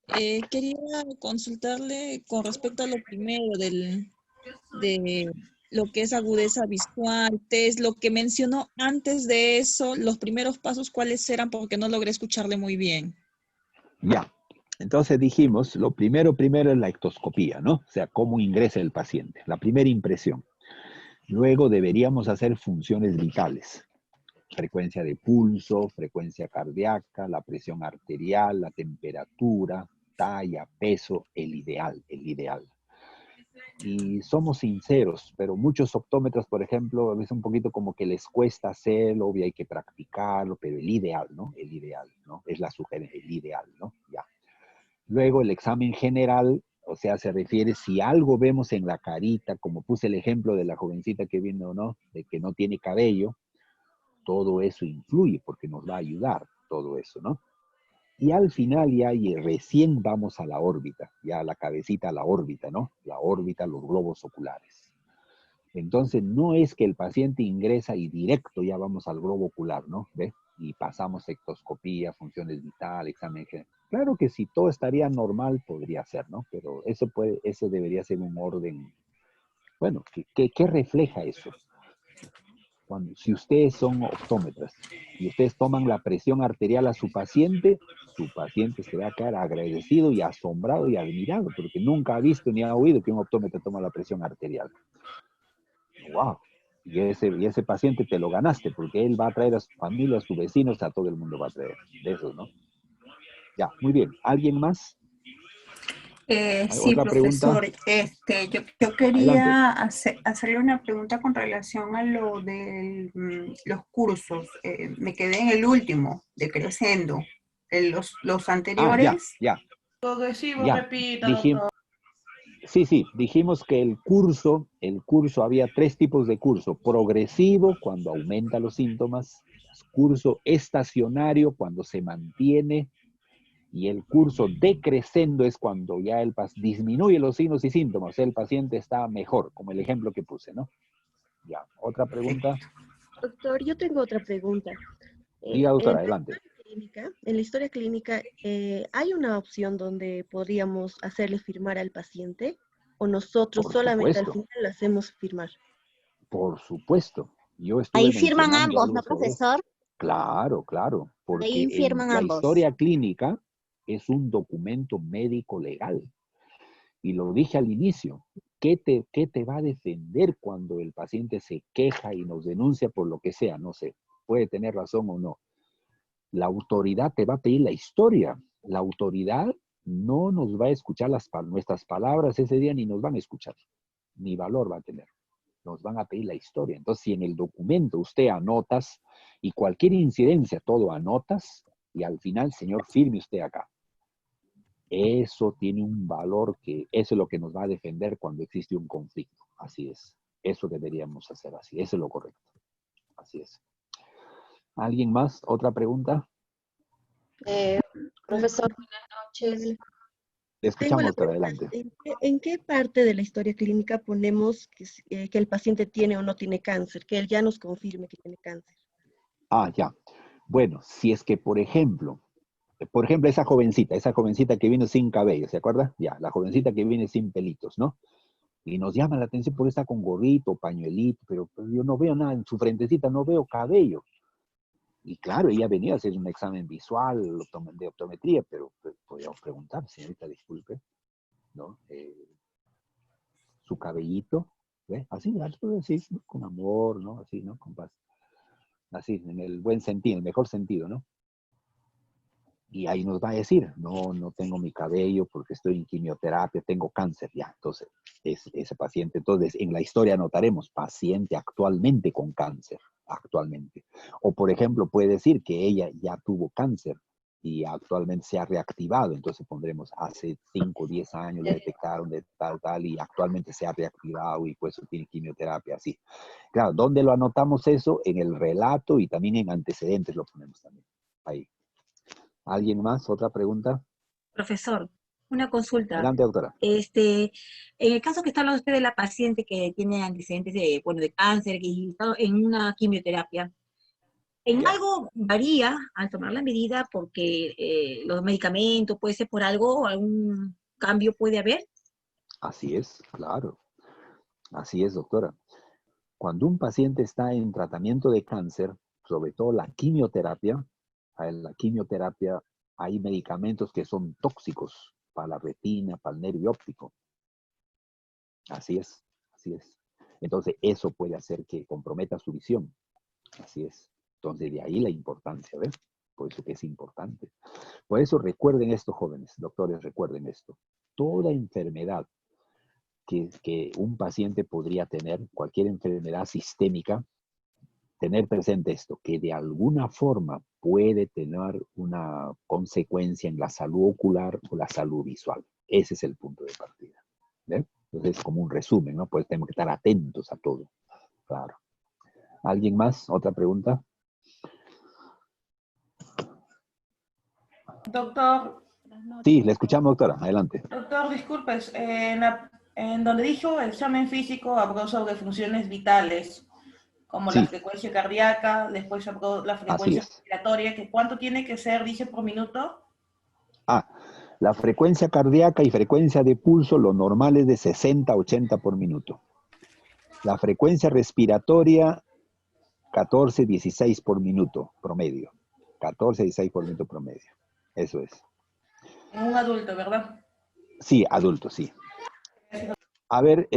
[SPEAKER 14] Quería consultarle con respecto a lo primero de lo que es agudeza visual, test, lo que mencionó antes de eso, los primeros pasos, ¿cuáles eran? Porque no logré escucharle muy bien.
[SPEAKER 1] Ya, entonces dijimos, lo primero es la ectoscopía, ¿no? O sea, cómo ingresa el paciente, la primera impresión. Luego deberíamos hacer funciones vitales, frecuencia de pulso, frecuencia cardíaca, la presión arterial, la temperatura, talla, peso, el ideal. Y somos sinceros, pero muchos optómetras, por ejemplo, a veces un poquito como que les cuesta hacerlo, obvio hay que practicarlo, pero el ideal, ¿no? El ideal, ¿no? Es la sugerencia, el ideal, ¿no? Ya. Luego el examen general, o sea, se refiere si algo vemos en la carita, como puse el ejemplo de la jovencita que vino, ¿no? De que no tiene cabello, todo eso influye porque nos va a ayudar todo eso, ¿no? Y al final ya y recién vamos a la órbita, ya la cabecita a la órbita, ¿no? La órbita, los globos oculares. Entonces no es que el paciente ingresa y directo ya vamos al globo ocular, ¿no? ¿Ve? Y pasamos ectoscopía, funciones vitales, examen general. Claro que si todo estaría normal podría ser, ¿no? Pero eso debería ser un orden. Bueno, ¿qué refleja eso? Si ustedes son optómetras y ustedes toman la presión arterial a su paciente se va a quedar agradecido y asombrado y admirado, porque nunca ha visto ni ha oído que un optómetra toma la presión arterial. ¡Wow! Y ese paciente te lo ganaste, porque él va a traer a su familia, a sus vecinos, a todo el mundo va a traer de esos, ¿no? Ya, muy bien. ¿Alguien más?
[SPEAKER 4] Sí,
[SPEAKER 1] ¿Otra
[SPEAKER 4] profesor.
[SPEAKER 1] pregunta?
[SPEAKER 4] Yo quería hacerle una pregunta con relación a lo de los cursos. Me quedé en el último, de Crescendo. Los anteriores.
[SPEAKER 1] Ya.
[SPEAKER 12] Progresivo, repita, doctor.
[SPEAKER 1] Sí, dijimos que el curso, había 3 tipos de curso. Progresivo, cuando aumenta los síntomas. Curso estacionario, cuando se mantiene. Y el curso decrescendo es cuando ya disminuye los signos y síntomas. O sea, el paciente está mejor, como el ejemplo que puse, ¿no? Ya, ¿otra pregunta?
[SPEAKER 8] Doctor, yo tengo otra pregunta.
[SPEAKER 1] Diga, doctora, adelante.
[SPEAKER 8] En la historia clínica, ¿hay una opción donde podríamos hacerle firmar al paciente? ¿O nosotros solamente al final le hacemos firmar?
[SPEAKER 1] Por supuesto. Yo estuve
[SPEAKER 15] Ahí firman
[SPEAKER 1] mencionando
[SPEAKER 15] ambos, ¿no,
[SPEAKER 1] algo sobre eso.
[SPEAKER 15] profesor?
[SPEAKER 1] Claro, porque
[SPEAKER 15] Ahí firman
[SPEAKER 1] la
[SPEAKER 15] ambos.
[SPEAKER 1] historia clínica es un documento médico legal. Y lo dije al inicio, ¿qué te va a defender cuando el paciente se queja y nos denuncia por lo que sea? No sé, puede tener razón o no. La autoridad te va a pedir la historia. La autoridad no nos va a escuchar nuestras palabras ese día, ni nos van a escuchar. Ni valor va a tener. Nos van a pedir la historia. Entonces, si en el documento usted anotas y cualquier incidencia, todo anotas, y al final, señor, firme usted acá. Eso tiene un valor eso es lo que nos va a defender cuando existe un conflicto. Así es. Eso deberíamos hacer así. Eso es lo correcto. Así es. ¿Alguien más? ¿Otra pregunta?
[SPEAKER 7] Profesor, buenas noches.
[SPEAKER 1] Le escuchamos, doctora, adelante.
[SPEAKER 8] ¿En qué parte de la historia clínica ponemos que el paciente tiene o no tiene cáncer? Que él ya nos confirme que tiene cáncer.
[SPEAKER 1] Ya. Bueno, si es que, por ejemplo, por ejemplo, esa jovencita que viene sin cabello, ¿se acuerda? Ya, la jovencita que viene sin pelitos, ¿no? Y nos llama la atención porque está con gorrito, pañuelito, pero yo no veo nada en su frentecita, no veo cabello. Y claro, ella venía a hacer un examen visual de optometría, pero podríamos preguntar, señorita, disculpe, ¿no? Su cabellito, ¿ve? Así, ¿no? Con amor, ¿no? Así, ¿no? Con paz. Así, en el buen sentido, en el mejor sentido, ¿no? Y ahí nos va a decir, no tengo mi cabello porque estoy en quimioterapia, tengo cáncer, ya. Entonces, ese paciente, entonces en la historia anotaremos, paciente actualmente con cáncer, actualmente. O por ejemplo, puede decir que ella ya tuvo cáncer y actualmente se ha reactivado, entonces pondremos hace 5 o 10 años le detectaron de tal, y actualmente se ha reactivado y pues tiene quimioterapia, así. Claro, ¿dónde lo anotamos eso? En el relato y también en antecedentes lo ponemos también, ahí. ¿Alguien más? ¿Otra pregunta?
[SPEAKER 15] Profesor, una consulta.
[SPEAKER 1] Adelante, doctora.
[SPEAKER 15] En el caso que está hablando usted de la paciente que tiene antecedentes de cáncer y está en una quimioterapia, ¿en algo varía al tomar la medida porque los medicamentos, puede ser por algo, algún cambio puede haber?
[SPEAKER 1] Así es, claro. Así es, doctora. Cuando un paciente está en tratamiento de cáncer, sobre todo la quimioterapia, hay medicamentos que son tóxicos para la retina, para el nervio óptico. Así es, así es. Entonces, eso puede hacer que comprometa su visión. Así es. Entonces, de ahí la importancia, ¿ves? Por eso que es importante. Por eso recuerden esto, jóvenes, doctores, recuerden esto. Toda enfermedad que un paciente podría tener, cualquier enfermedad sistémica, tener presente esto, que de alguna forma puede tener una consecuencia en la salud ocular o la salud visual. Ese es el punto de partida. ¿Ves? Entonces es como un resumen, ¿no? Pues tenemos que estar atentos a todo. Claro. ¿Alguien más? ¿Otra pregunta?
[SPEAKER 12] Doctor.
[SPEAKER 1] Sí, le escuchamos, doctora. Adelante.
[SPEAKER 12] Doctor, disculpes, en donde dijo examen físico habló sobre funciones vitales, como la frecuencia cardíaca, después habló la frecuencia respiratoria, que ¿cuánto tiene que ser, dice, por minuto?
[SPEAKER 1] La frecuencia cardíaca y frecuencia de pulso, lo normal es de 60 a 80 por minuto. La frecuencia respiratoria, 14, 16 por minuto promedio. 14, 16 por minuto promedio. Eso es.
[SPEAKER 12] En un adulto, ¿verdad?
[SPEAKER 1] Sí, adulto, sí. A ver,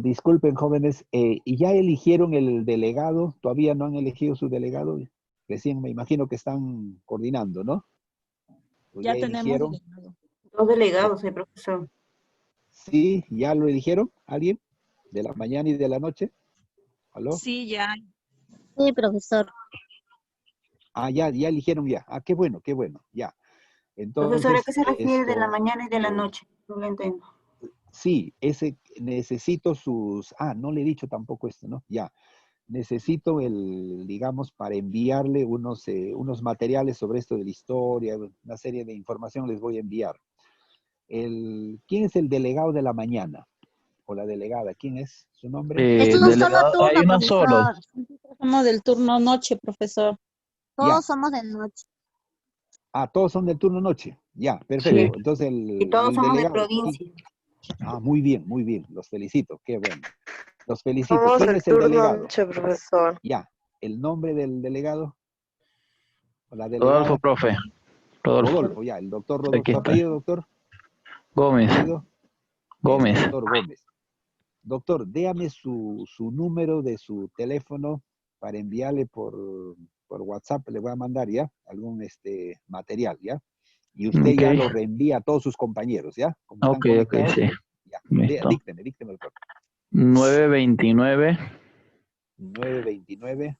[SPEAKER 1] disculpen, jóvenes, ¿y ya eligieron el delegado? ¿Todavía no han elegido su delegado? Recién me imagino que están coordinando, ¿no?
[SPEAKER 3] Ya tenemos delegado. 2 delegados, profesor.
[SPEAKER 1] Sí, ¿ya lo eligieron? ¿Alguien? ¿De la mañana y de la noche? ¿Aló?
[SPEAKER 14] Sí, ya.
[SPEAKER 16] Sí, profesor.
[SPEAKER 1] Ya eligieron ya. Qué bueno, ya. Entonces,
[SPEAKER 3] Profesor, ¿a qué se refiere de la mañana y de la noche? No lo entiendo.
[SPEAKER 1] Sí, necesito sus... no le he dicho tampoco esto, ¿no? Ya. Necesito digamos, para enviarle unos materiales sobre esto de la historia, una serie de información les voy a enviar. ¿Quién es el delegado de la mañana? O la delegada, ¿quién es su nombre?
[SPEAKER 16] Es un solo turno,
[SPEAKER 17] hay uno
[SPEAKER 16] profesor.
[SPEAKER 17] solo.
[SPEAKER 14] Somos del turno noche, profesor.
[SPEAKER 16] Todos somos de noche.
[SPEAKER 1] Todos son del turno noche. Ya, perfecto.
[SPEAKER 17] Sí.
[SPEAKER 1] Entonces
[SPEAKER 3] Y todos somos
[SPEAKER 1] delegado,
[SPEAKER 3] de provincia.
[SPEAKER 1] muy bien. Los felicito. Qué bueno. Los felicito.
[SPEAKER 18] Somos
[SPEAKER 1] ¿Quién
[SPEAKER 18] del
[SPEAKER 1] es el
[SPEAKER 18] turno
[SPEAKER 1] delegado?
[SPEAKER 18] noche, profesor.
[SPEAKER 1] Ya. ¿El nombre del delegado? ¿O la delegada?
[SPEAKER 17] Rodolfo, profe.
[SPEAKER 1] Rodolfo, ya. El doctor Rodolfo.
[SPEAKER 17] Aquí
[SPEAKER 1] ¿Su
[SPEAKER 17] está.
[SPEAKER 1] apellido, doctor?
[SPEAKER 17] Gómez.
[SPEAKER 1] ¿Apellido?
[SPEAKER 17] Gómez.
[SPEAKER 1] Doctor Gómez. Doctor, déame su número de su teléfono para enviarle por WhatsApp. Le voy a mandar, ¿ya? Algún material, ¿ya? Y usted ya lo reenvía a todos sus compañeros, ¿ya? Como
[SPEAKER 17] Ok, sí.
[SPEAKER 1] Ya.
[SPEAKER 17] Listo.
[SPEAKER 1] Dícteme, doctor.
[SPEAKER 17] 929
[SPEAKER 1] 929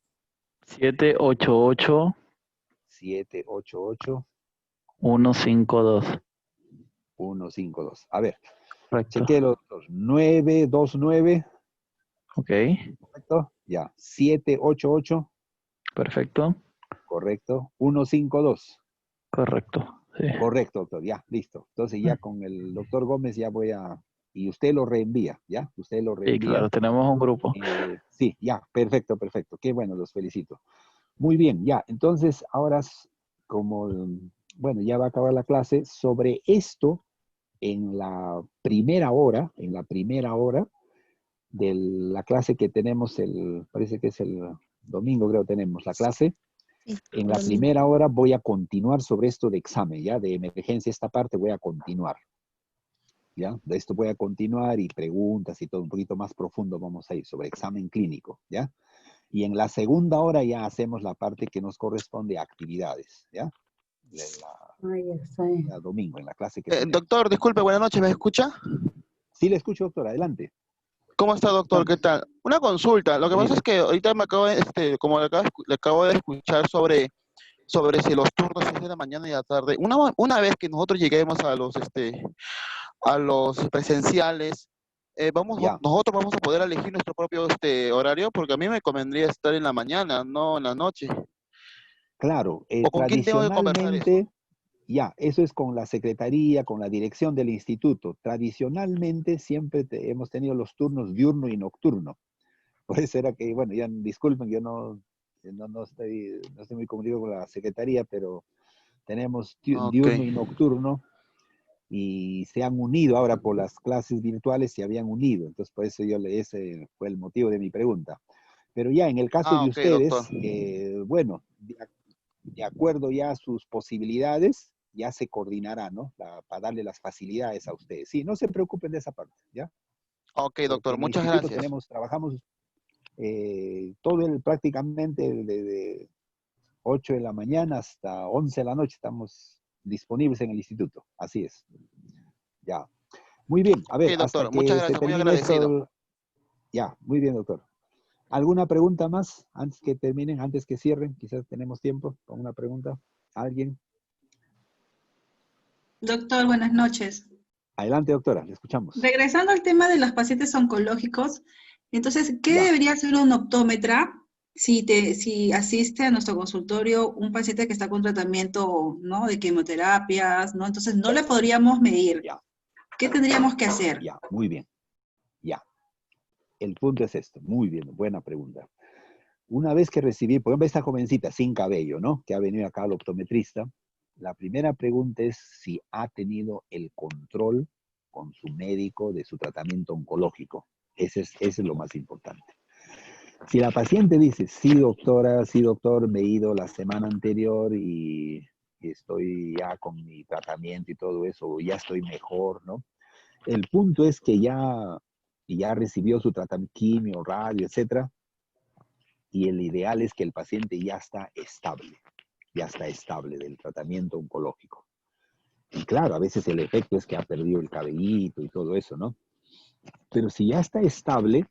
[SPEAKER 17] 788
[SPEAKER 1] 788
[SPEAKER 17] 152.
[SPEAKER 1] 152. A ver,
[SPEAKER 17] Correcto.
[SPEAKER 1] chequéelo, doctor. 929.
[SPEAKER 17] Ok.
[SPEAKER 1] Correcto. Ya. 788.
[SPEAKER 17] Perfecto.
[SPEAKER 1] Correcto. 152.
[SPEAKER 17] Correcto. Sí.
[SPEAKER 1] Correcto, doctor. Ya, listo. Entonces ya con el doctor Gómez ya voy a... Y usted lo reenvía, ¿ya? Usted lo reenvía.
[SPEAKER 17] Sí, claro, tenemos un grupo.
[SPEAKER 1] Sí, ya, perfecto. Qué bueno, los felicito. Muy bien, ya. Entonces, ahora, como bueno, ya va a acabar la clase. Sobre esto, en la primera hora de la clase que tenemos parece que es el domingo, creo tenemos la clase. En la primera hora voy a continuar sobre esto de examen, ¿ya? De emergencia, esta parte voy a continuar. ¿Ya? De esto voy a continuar y preguntas y todo un poquito más profundo vamos a ir sobre examen clínico, ¿ya? Y en la segunda hora ya hacemos la parte que nos corresponde a actividades, ¿ya? El domingo, en la clase que tenemos.
[SPEAKER 18] Doctor, disculpe, buenas noches, ¿me escucha?
[SPEAKER 1] Sí, le escucho, doctor, adelante.
[SPEAKER 18] ¿Cómo está, doctor? ¿Qué tal? Una consulta. Lo que pasa es que ahorita me acabo de, como le acabo de escuchar sobre si los turnos es de la mañana y de la tarde. Una vez que nosotros lleguemos a los presenciales, nosotros vamos a poder elegir nuestro propio horario, porque a mí me convendría estar en la mañana, no en la noche.
[SPEAKER 1] Claro,
[SPEAKER 18] ¿O con quién tengo que conversar eso?
[SPEAKER 1] Ya, eso es con la secretaría, con la dirección del instituto. Tradicionalmente siempre hemos tenido los turnos diurno y nocturno. Por eso era que, bueno, ya disculpen, yo no estoy muy comunicado con la secretaría, pero tenemos diurno y nocturno y se han unido ahora por las clases virtuales, se habían unido. Entonces, por eso ese fue el motivo de mi pregunta. Pero ya en el caso de ustedes, bueno, de acuerdo ya a sus posibilidades, ya se coordinará, ¿no? Para darle las facilidades a ustedes. Sí, no se preocupen de esa parte, ¿ya?
[SPEAKER 18] Ok, doctor, muchas gracias.
[SPEAKER 1] Trabajamos prácticamente de 8 de la mañana hasta 11 de la noche estamos disponibles en el instituto. Así es. Ya. Muy bien. A ver,
[SPEAKER 18] sí, doctor,
[SPEAKER 1] hasta que
[SPEAKER 18] muchas gracias, muy agradecido.
[SPEAKER 1] Ya, muy bien, doctor. ¿Alguna pregunta más antes que terminen, antes que cierren? Quizás tenemos tiempo con una pregunta. ¿Alguien?
[SPEAKER 19] Doctor, buenas noches.
[SPEAKER 1] Adelante, doctora, le escuchamos.
[SPEAKER 19] Regresando al tema de los pacientes oncológicos, entonces, ¿qué debería hacer un optómetra si asiste a nuestro consultorio un paciente que está con tratamiento, ¿no?, de quimioterapias, ¿no? Entonces, no le podríamos medir. ¿Qué tendríamos que hacer?
[SPEAKER 1] Ya, muy bien. Ya. El punto es esto. Muy bien, buena pregunta. Una vez que recibí, por ejemplo, esta jovencita sin cabello, ¿no?, que ha venido acá al optometrista, la primera pregunta es si ha tenido el control con su médico de su tratamiento oncológico. Ese es lo más importante. Si la paciente dice, sí doctor, me he ido la semana anterior y estoy ya con mi tratamiento y todo eso, o ya estoy mejor, ¿no? El punto es que ya recibió su tratamiento, quimio, radio, etcétera, y el ideal es que el paciente ya está estable del tratamiento oncológico. Y claro, a veces el efecto es que ha perdido el cabellito y todo eso, ¿no? Pero si ya está estable,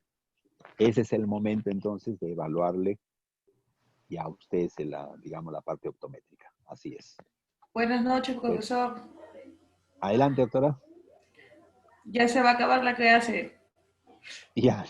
[SPEAKER 1] ese es el momento entonces de evaluarle ya a ustedes digamos, la parte optométrica. Así es.
[SPEAKER 12] Buenas noches, profesor.
[SPEAKER 1] Adelante, doctora.
[SPEAKER 12] Ya se va a acabar la clase.
[SPEAKER 1] Ya,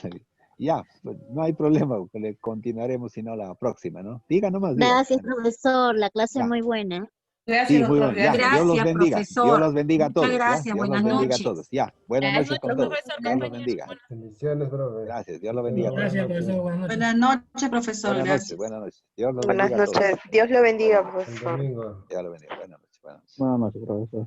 [SPEAKER 1] pues no hay problema, le continuaremos sino la próxima, ¿no? Diga nomás.
[SPEAKER 16] Gracias, profesor, la clase es muy buena.
[SPEAKER 12] Gracias,
[SPEAKER 1] sí,
[SPEAKER 12] doctor.
[SPEAKER 1] Muy bueno. Dios los bendiga.
[SPEAKER 15] Profesor.
[SPEAKER 1] Dios los bendiga a todos.
[SPEAKER 15] Muchas gracias,
[SPEAKER 1] Dios los bendiga a todos. Ya, buenas noches con todos. Dios los bendiga.
[SPEAKER 2] Bendiciones, profe.
[SPEAKER 1] Gracias, Dios los bendiga a todos.
[SPEAKER 10] Gracias, profesor.
[SPEAKER 19] Buenas noches, profesor. Gracias.
[SPEAKER 1] Buenas noches. Dios los bendiga a todos.
[SPEAKER 20] Buenas noches. Dios lo bendiga, profesor.
[SPEAKER 1] Dios lo bendiga. Buenas noches.
[SPEAKER 17] Buenas noches, profesor.